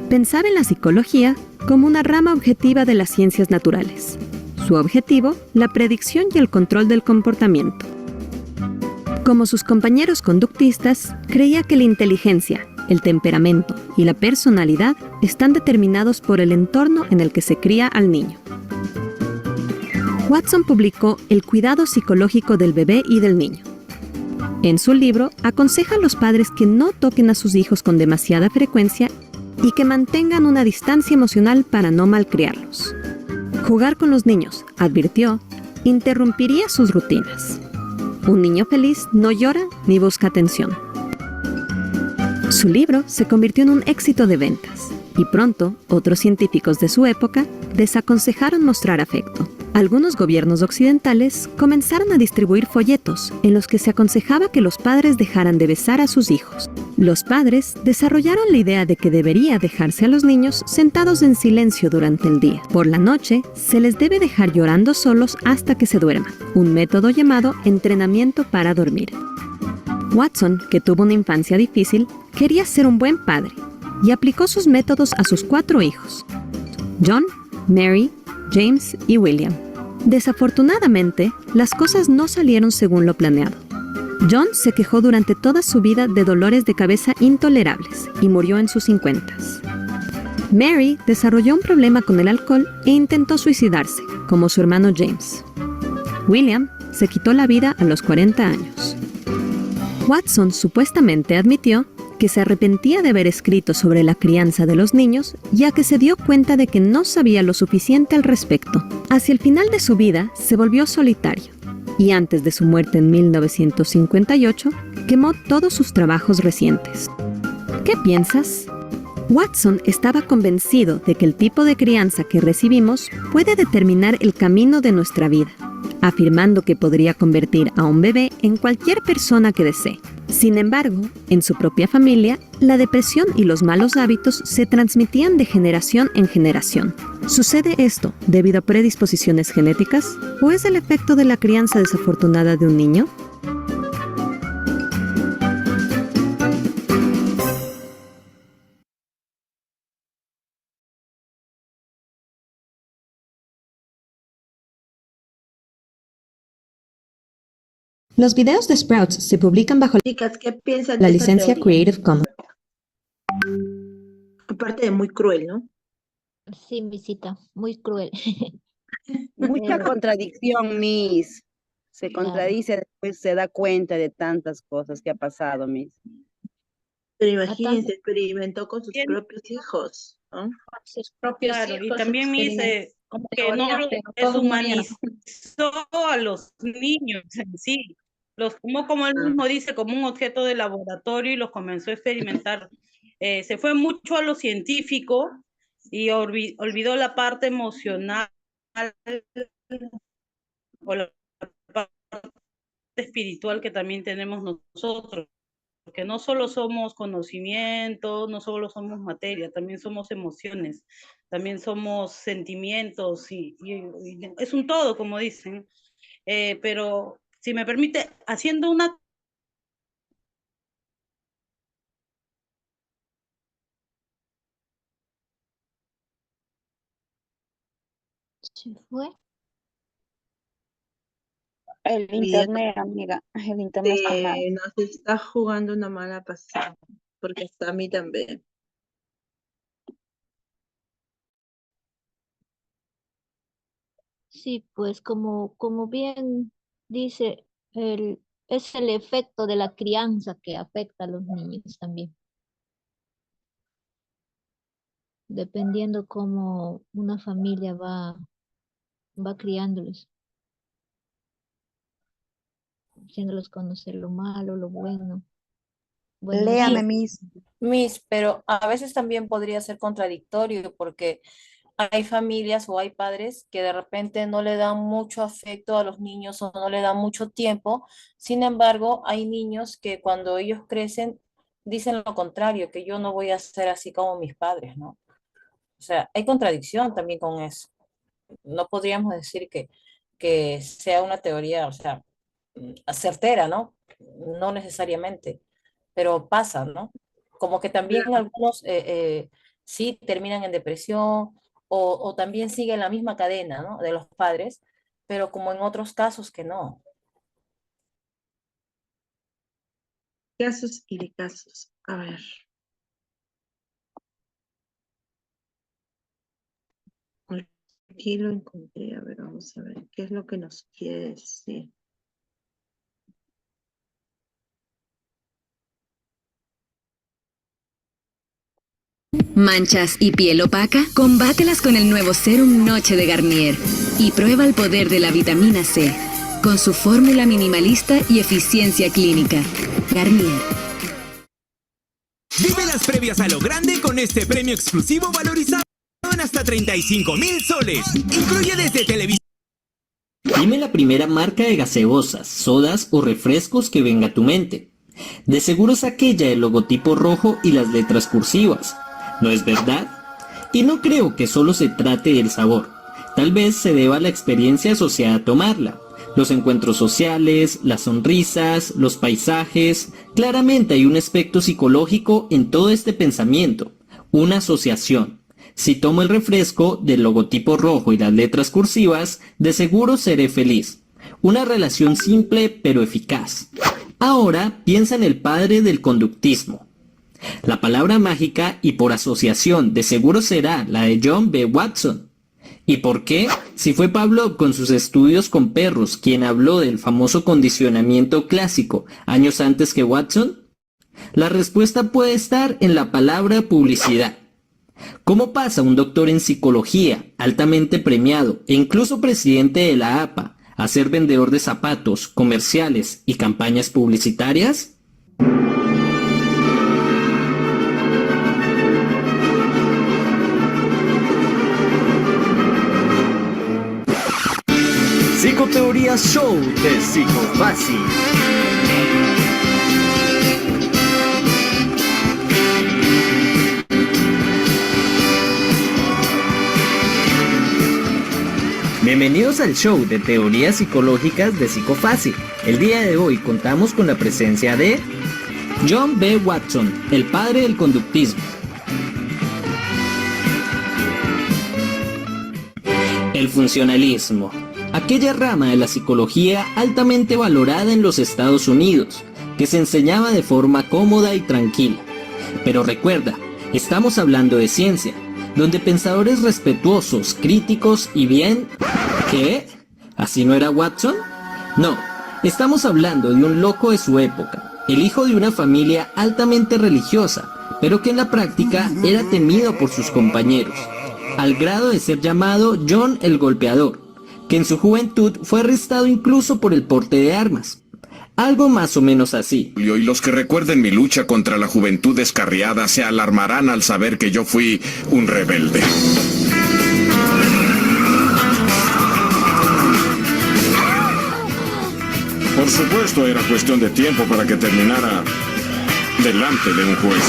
S13: Pensaba en la psicología como una rama objetiva de las ciencias naturales. Su objetivo, la predicción y el control del comportamiento. Como sus compañeros conductistas, creía que la inteligencia, el temperamento y la personalidad están determinados por el entorno en el que se cría al niño. Watson publicó El cuidado psicológico del bebé y del niño. En su libro, aconseja a los padres que no toquen a sus hijos con demasiada frecuencia y que mantengan una distancia emocional para no malcriarlos. Jugar con los niños, advirtió, interrumpiría sus rutinas. Un niño feliz no llora ni busca atención. Su libro se convirtió en un éxito de ventas y pronto otros científicos de su época desaconsejaron mostrar afecto. Algunos gobiernos occidentales comenzaron a distribuir folletos en los que se aconsejaba que los padres dejaran de besar a sus hijos. Los padres desarrollaron la idea de que debería dejarse a los niños sentados en silencio durante el día. Por la noche, se les debe dejar llorando solos hasta que se duerman, un método llamado entrenamiento para dormir. Watson, que tuvo una infancia difícil, quería ser un buen padre y aplicó sus métodos a sus 4 hijos: John, Mary, James y William. Desafortunadamente, las cosas no salieron según lo planeado. John se quejó durante toda su vida de dolores de cabeza intolerables y murió en sus 50s. Mary desarrolló un problema con el alcohol e intentó suicidarse, como su hermano James. William se quitó la vida a los 40 años. Watson supuestamente admitió que se arrepentía de haber escrito sobre la crianza de los niños, ya que se dio cuenta de que no sabía lo suficiente al respecto. Hacia el final de su vida, se volvió solitario, y antes de su muerte en 1958, quemó todos sus trabajos recientes. ¿Qué piensas? Watson estaba convencido de que el tipo de crianza que recibimos puede determinar el camino de nuestra vida, afirmando que podría convertir a un bebé en cualquier persona que desee. Sin embargo, en su propia familia, la depresión y los malos hábitos se transmitían de generación en generación. ¿Sucede esto debido a predisposiciones genéticas o es el efecto de la crianza desafortunada de un niño? Los videos de Sprouts se publican bajo
S1: Chicas, ¿qué piensan
S13: la
S1: de esta
S13: licencia
S1: teoría?
S13: Creative Commons.
S1: Aparte de muy cruel, ¿no?
S3: Sí, visita, muy cruel.
S7: Mucha
S3: Pero,
S7: contradicción, Miss. Se
S3: claro.
S7: contradice, después se da cuenta de tantas cosas que ha pasado, Miss.
S1: Pero
S3: Bastante.
S1: imagínense, experimentó con sus propios hijos, ¿no?
S2: Sus propios
S5: Claro, y
S2: hijos
S5: también me dice
S2: experimentan como
S5: que no
S2: teoría,
S5: los
S2: pero todos murieron.
S5: deshumanizó a los niños en sí. Los tomó, como él mismo dice, como un objeto de laboratorio y los comenzó a experimentar. Se fue mucho a lo científico y olvidó la parte emocional o la espiritual que también tenemos nosotros, porque no solo somos conocimiento, no solo somos materia, también somos emociones, también somos sentimientos y es un todo, como dicen. Pero si me permite, haciendo una...
S3: ¿Se fue?
S14: El internet, amiga, el internet está mal.
S1: Nos está jugando una mala pasada, porque hasta a mí también.
S3: Sí, pues como bien dice, es el efecto de la crianza que afecta a los niños también. Dependiendo cómo una familia va criándolos, haciéndolos conocer lo malo, lo bueno.
S14: Léame, Miss.
S15: Miss, pero a veces también podría ser contradictorio porque hay familias o hay padres que de repente no le dan mucho afecto a los niños o no le dan mucho tiempo. Sin embargo, hay niños que cuando ellos crecen dicen lo contrario, que yo no voy a ser así como mis padres, ¿no? O sea, hay contradicción también con eso. No podríamos decir que sea una teoría, o sea, certera, ¿no? No necesariamente, pero pasa, ¿no? Como que también algunos sí terminan en depresión o también siguen la misma cadena, ¿no? De los padres, pero como en otros casos que no.
S1: Casos y de casos. A ver. Aquí lo encontré. A ver, vamos a ver. ¿Qué es lo que nos quiere decir?
S16: ¿Manchas y piel opaca? Combátelas con el nuevo Serum Noche de Garnier y prueba el poder de la vitamina C con su fórmula minimalista y eficiencia clínica. Garnier.
S17: Vive las previas a lo grande con este premio exclusivo valorizado en hasta 35,000 soles. Incluye desde televisión.
S11: Dime la primera marca de gaseosas, sodas o refrescos que venga a tu mente. De seguro es aquella del logotipo rojo y las letras cursivas. ¿No es verdad? Y no creo que solo se trate del sabor. Tal vez se deba a la experiencia asociada a tomarla. Los encuentros sociales, las sonrisas, los paisajes. Claramente hay un aspecto psicológico en todo este pensamiento. Una asociación. Si tomo el refresco del logotipo rojo y las letras cursivas, de seguro seré feliz. Una relación simple pero eficaz. Ahora piensa en el padre del conductismo. La palabra mágica y por asociación de seguro será la de John B. Watson. ¿Y por qué? Si fue Pavlov con sus estudios con perros quien habló del famoso condicionamiento clásico años antes que Watson. La respuesta puede estar en la palabra publicidad. ¿Cómo pasa un doctor en psicología, altamente premiado e incluso presidente de la APA, a ser vendedor de zapatos, comerciales y campañas publicitarias?
S18: Psicoteoría Show de Psicofácil.
S11: Bienvenidos al show de teorías psicológicas de Psicofácil. El día de hoy contamos con la presencia de John B. Watson, el padre del conductismo. El funcionalismo, aquella rama de la psicología altamente valorada en los Estados Unidos, que se enseñaba de forma cómoda y tranquila. Pero recuerda, estamos hablando de ciencia, donde pensadores respetuosos, críticos y bien... ¿Qué? ¿Así no era Watson? No, estamos hablando de un loco de su época, el hijo de una familia altamente religiosa, pero que en la práctica era temido por sus compañeros, al grado de ser llamado John el Golpeador, que en su juventud fue arrestado incluso por el porte de armas. Algo más o menos así.
S19: Y los que recuerden mi lucha contra la juventud descarriada se alarmarán al saber que yo fui un rebelde.
S11: Por
S19: Por supuesto, era cuestión de tiempo para que terminara delante de un juez.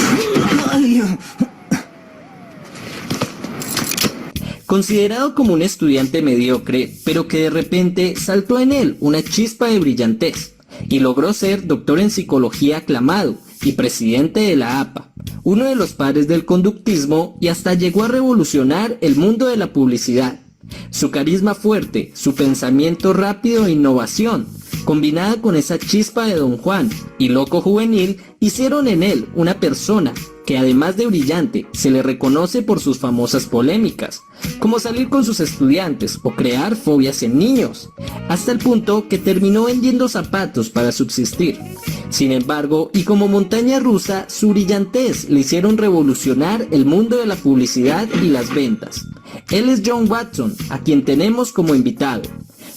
S11: Considerado como un estudiante mediocre, pero que de repente saltó en él una chispa de brillantez y logró ser doctor en psicología aclamado y presidente de la APA, uno de los padres del conductismo, y hasta llegó a revolucionar el mundo de la publicidad. Su carisma fuerte, su pensamiento rápido e innovación, combinada con esa chispa de Don Juan y loco juvenil, hicieron en él una persona que, además de brillante, se le reconoce por sus famosas polémicas, como salir con sus estudiantes o crear fobias en niños, hasta el punto que terminó vendiendo zapatos para subsistir. Sin embargo, y como montaña rusa, su brillantez le hicieron revolucionar el mundo de la publicidad y las ventas. Él es John Watson, a quien tenemos como invitado.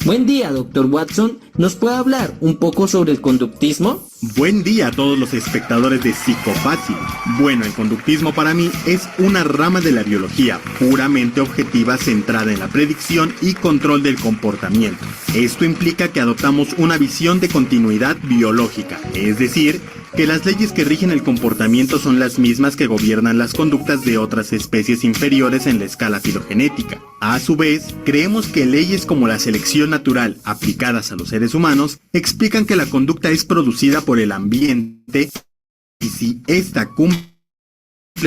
S11: Buen día, doctor Watson. ¿Nos puede hablar un poco sobre el conductismo?
S20: Buen día a todos los espectadores de Psicofácil. Bueno, el conductismo para mí es una rama de la biología puramente objetiva centrada en la predicción y control del comportamiento. Esto implica que adoptamos una visión de continuidad biológica, es decir, que las leyes que rigen el comportamiento son las mismas que gobiernan las conductas de otras especies inferiores en la escala filogenética. A su vez, creemos que leyes como la selección natural aplicadas a los seres humanos explican que la conducta es producida por el ambiente y si ésta cumple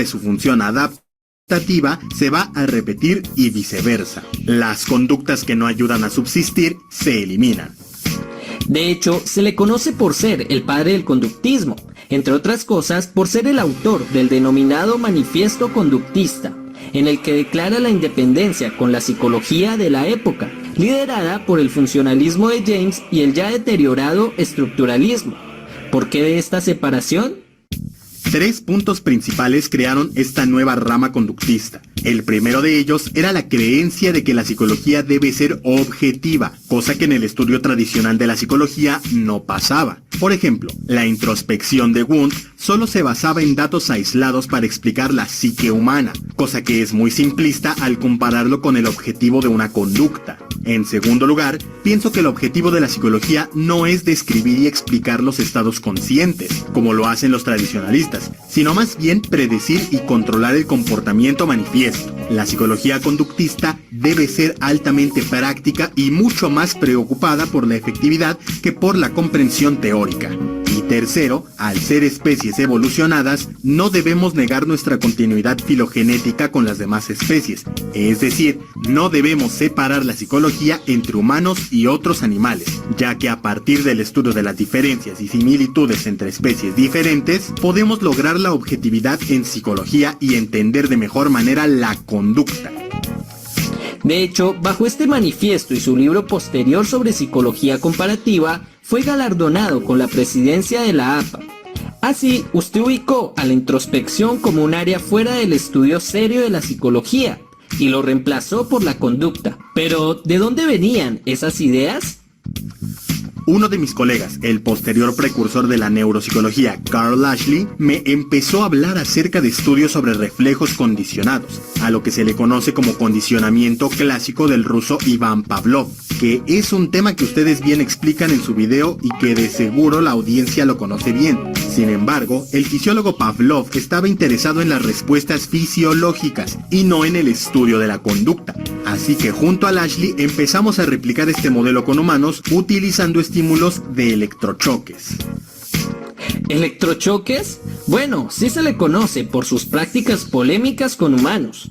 S20: su función adaptativa, se va a repetir y viceversa. Las conductas que no ayudan a subsistir se eliminan.
S11: De hecho, se le conoce por ser el padre del conductismo, entre otras cosas por ser el autor del denominado Manifiesto Conductista, en el que declara la independencia con la psicología de la época, liderada por el funcionalismo de James y el ya deteriorado estructuralismo. ¿Por qué de esta separación?
S20: 3 puntos principales crearon esta nueva rama conductista. El primero de ellos era la creencia de que la psicología debe ser objetiva, cosa que en el estudio tradicional de la psicología no pasaba. Por ejemplo, la introspección de Wundt solo se basaba en datos aislados para explicar la psique humana, cosa que es muy simplista al compararlo con el objetivo de una conducta. En segundo lugar, pienso que el objetivo de la psicología no es describir y explicar los estados conscientes, como lo hacen los tradicionalistas, sino más bien predecir y controlar el comportamiento manifiesto. La psicología conductista debe ser altamente práctica y mucho más preocupada por la efectividad que por la comprensión teórica. Y tercero, al ser especies evolucionadas, no debemos negar nuestra continuidad filogenética con las demás especies, es decir, no debemos separar la psicología entre humanos y otros animales, ya que a partir del estudio de las diferencias y similitudes entre especies diferentes, podemos lograr la objetividad en psicología y entender de mejor manera la conducta.
S11: De hecho, bajo este manifiesto y su libro posterior sobre psicología comparativa, fue galardonado con la presidencia de la APA. Así, usted ubicó a la introspección como un área fuera del estudio serio de la psicología y lo reemplazó por la conducta. Pero, ¿de dónde venían esas ideas?
S20: Uno de mis colegas, el posterior precursor de la neuropsicología, Carl Lashley, me empezó a hablar acerca de estudios sobre reflejos condicionados, a lo que se le conoce como condicionamiento clásico del ruso Iván Pavlov, que es un tema que ustedes bien explican en su video y que de seguro la audiencia lo conoce bien. Sin embargo, el fisiólogo Pavlov estaba interesado en las respuestas fisiológicas y no en el estudio de la conducta. Así que junto a Lashley empezamos a replicar este modelo con humanos utilizando estímulos de electrochoques.
S11: ¿Electrochoques? Bueno, sí se le conoce por sus prácticas polémicas con humanos.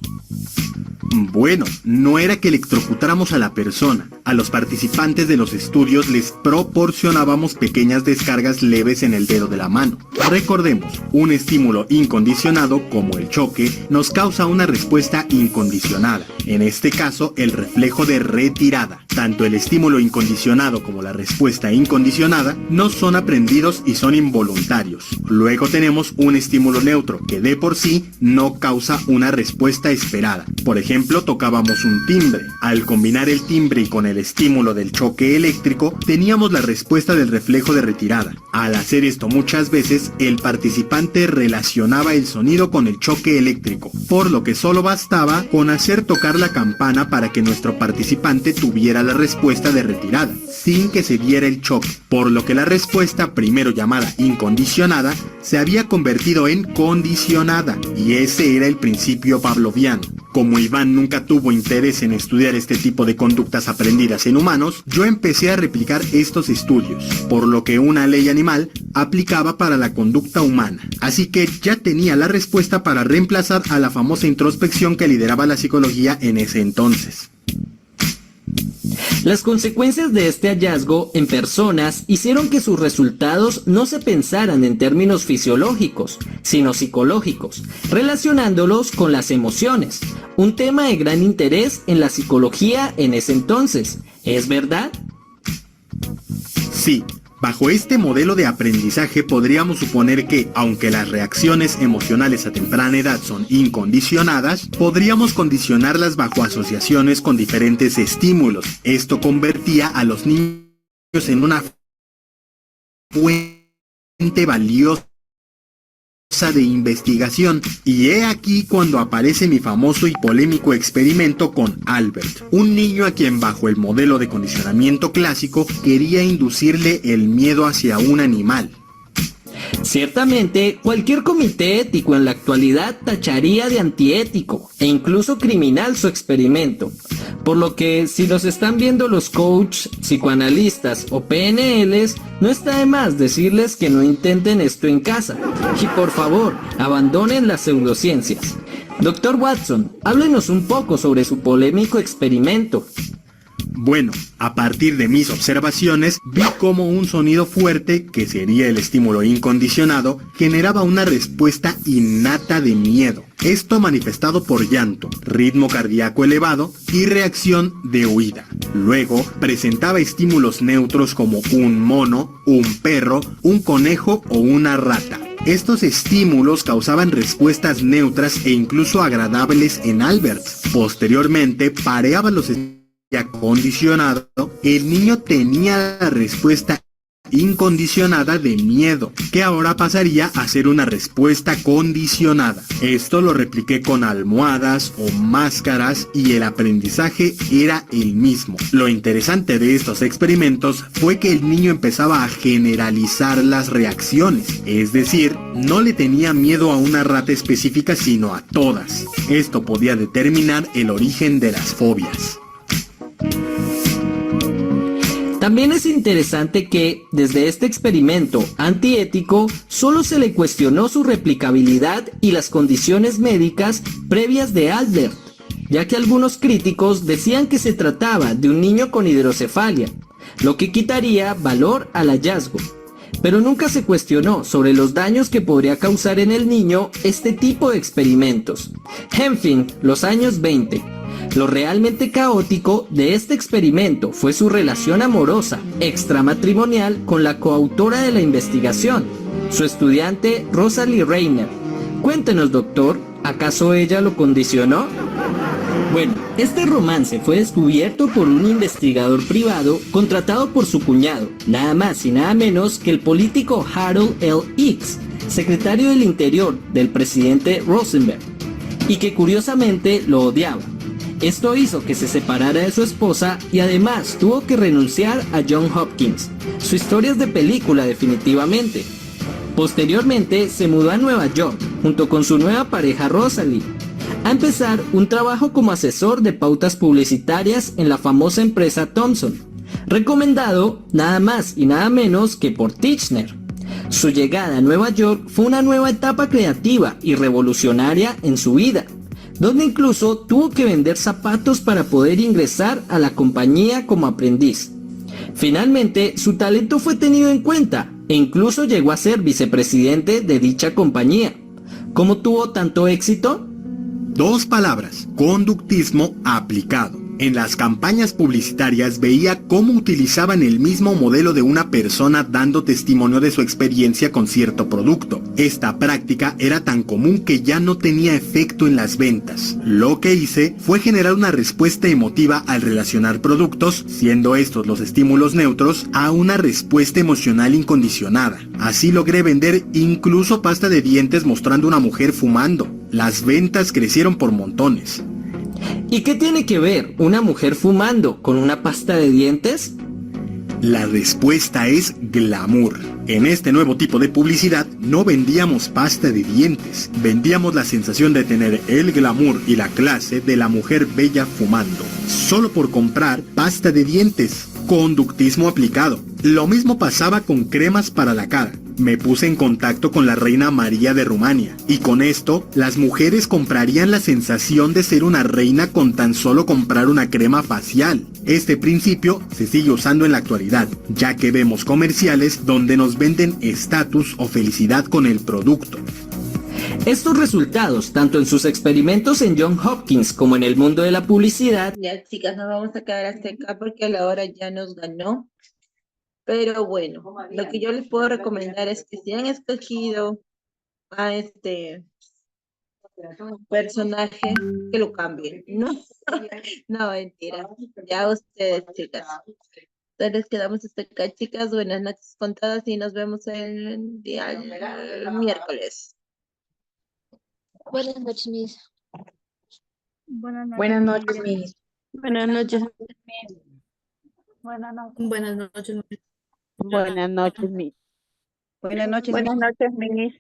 S20: Bueno, no era que electrocutáramos a la persona. A los participantes de los estudios les proporcionábamos pequeñas descargas leves en el dedo de la mano. Recordemos, un estímulo incondicionado, como el choque, nos causa una respuesta incondicionada. En este caso, el reflejo de retirada. Tanto el estímulo incondicionado como la respuesta incondicionada no son aprendidos y son involuntarios. Luego tenemos un estímulo neutro, que de por sí no causa una respuesta esperada. Por ejemplo, tocábamos un timbre. Al combinar el timbre y con el el estímulo del choque eléctrico, teníamos la respuesta del reflejo de retirada. Al hacer esto muchas veces, el participante relacionaba el sonido con el choque eléctrico, por lo que solo bastaba con hacer tocar la campana para que nuestro participante tuviera la respuesta de retirada, sin que se viera el choque, por lo que la respuesta, primero llamada incondicionada, se había convertido en condicionada, y ese era el principio pavloviano. Como Iván nunca tuvo interés en estudiar este tipo de conductas aprendidas en humanos, yo empecé a replicar estos estudios, por lo que una ley animal aplicaba para la conducta humana. Así que ya tenía la respuesta para reemplazar a la famosa introspección que lideraba la psicología en ese entonces.
S11: Las consecuencias de este hallazgo en personas hicieron que sus resultados no se pensaran en términos fisiológicos, sino psicológicos, relacionándolos con las emociones, un tema de gran interés en la psicología en ese entonces. ¿Es verdad?
S20: Sí. Bajo este modelo de aprendizaje podríamos suponer que, aunque las reacciones emocionales a temprana edad son incondicionadas, podríamos condicionarlas bajo asociaciones con diferentes estímulos. Esto convertía a los niños en una fuente valiosa de investigación, y he aquí cuando aparece mi famoso y polémico experimento con Albert, un niño a quien bajo el modelo de condicionamiento clásico quería inducirle el miedo hacia un animal.
S11: Ciertamente, cualquier comité ético en la actualidad tacharía de antiético e incluso criminal su experimento. Por lo que, si los están viendo los coaches, psicoanalistas o PNLs, no está de más decirles que no intenten esto en casa. Y por favor, abandonen las pseudociencias. Dr. Watson, háblenos un poco sobre su polémico experimento.
S20: Bueno, a partir de mis observaciones, vi cómo un sonido fuerte, que sería el estímulo incondicionado, generaba una respuesta innata de miedo. Esto manifestado por llanto, ritmo cardíaco elevado y reacción de huida. Luego, presentaba estímulos neutros como un mono, un perro, un conejo o una rata. Estos estímulos causaban respuestas neutras e incluso agradables en Albert. Posteriormente, pareaba los acondicionado, el niño tenía la respuesta incondicionada de miedo, que ahora pasaría a ser una respuesta condicionada. Esto lo repliqué con almohadas o máscaras y el aprendizaje era el mismo. Lo interesante de estos experimentos fue que el niño empezaba a generalizar las reacciones, es decir, no le tenía miedo a una rata específica sino a todas. Esto podía determinar el origen de las fobias.
S11: También es interesante que, desde este experimento antiético, solo se le cuestionó su replicabilidad y las condiciones médicas previas de Albert, ya que algunos críticos decían que se trataba de un niño con hidrocefalia, lo que quitaría valor al hallazgo. Pero nunca se cuestionó sobre los daños que podría causar en el niño este tipo de experimentos. En fin, los años 20. Lo realmente caótico de este experimento fue su relación amorosa, extramatrimonial, con la coautora de la investigación, su estudiante Rosalie Reiner. Cuéntenos, doctor, ¿acaso ella lo condicionó? Bueno, este romance fue descubierto por un investigador privado contratado por su cuñado, nada más y nada menos que el político Harold L. Ickes, secretario del Interior del presidente Rosenberg, y que curiosamente lo odiaba. Esto hizo que se separara de su esposa y además tuvo que renunciar a John Hopkins. Su historia es de película definitivamente. Posteriormente se mudó a Nueva York junto con su nueva pareja Rosalie a empezar un trabajo como asesor de pautas publicitarias en la famosa empresa Thomson, recomendado nada más y nada menos que por Tichenor. Su llegada a Nueva York fue una nueva etapa creativa y revolucionaria en su vida, donde incluso tuvo que vender zapatos para poder ingresar a la compañía como aprendiz. Finalmente, su talento fue tenido en cuenta e incluso llegó a ser vicepresidente de dicha compañía. ¿Cómo tuvo tanto éxito?
S20: Dos palabras: conductismo aplicado. En las campañas publicitarias veía cómo utilizaban el mismo modelo de una persona dando testimonio de su experiencia con cierto producto. Esta práctica era tan común que ya no tenía efecto en las ventas. Lo que hice fue generar una respuesta emotiva al relacionar productos, siendo estos los estímulos neutros, a una respuesta emocional incondicionada. Así logré vender incluso pasta de dientes mostrando una mujer fumando. Las ventas crecieron por montones.
S11: ¿Y qué tiene que ver una mujer fumando con una pasta de dientes?
S20: La respuesta es glamour. En este nuevo tipo de publicidad no vendíamos pasta de dientes, vendíamos la sensación de tener el glamour y la clase de la mujer bella fumando, solo por comprar pasta de dientes. Conductismo aplicado. Lo mismo pasaba con cremas para la cara. Me puse en contacto con la reina María de Rumania, y con esto, las mujeres comprarían la sensación de ser una reina con tan solo comprar una crema facial. Este principio se sigue usando en la actualidad, ya que vemos comerciales donde nos venden estatus o felicidad con el producto.
S11: Estos resultados, tanto en sus experimentos en Johns Hopkins como en el mundo de la publicidad,
S1: Ya, chicas, nos vamos a quedar hasta acá porque la hora ya nos ganó. Pero bueno, lo que yo les puedo recomendar es que si han escogido a este personaje, que lo cambien, ¿no? No, mentira. Ya ustedes, chicas. Entonces quedamos hasta acá, chicas. Buenas noches con todas y nos vemos el día el miércoles.
S3: Buenas noches, Miss.
S4: Buenas noches.
S14: Buenas noches, Miss.
S3: Buenas noches.
S4: Buenas noches.
S8: Buenas noches.
S7: Buenas noches, Miss.
S14: Buenas noches, Miss.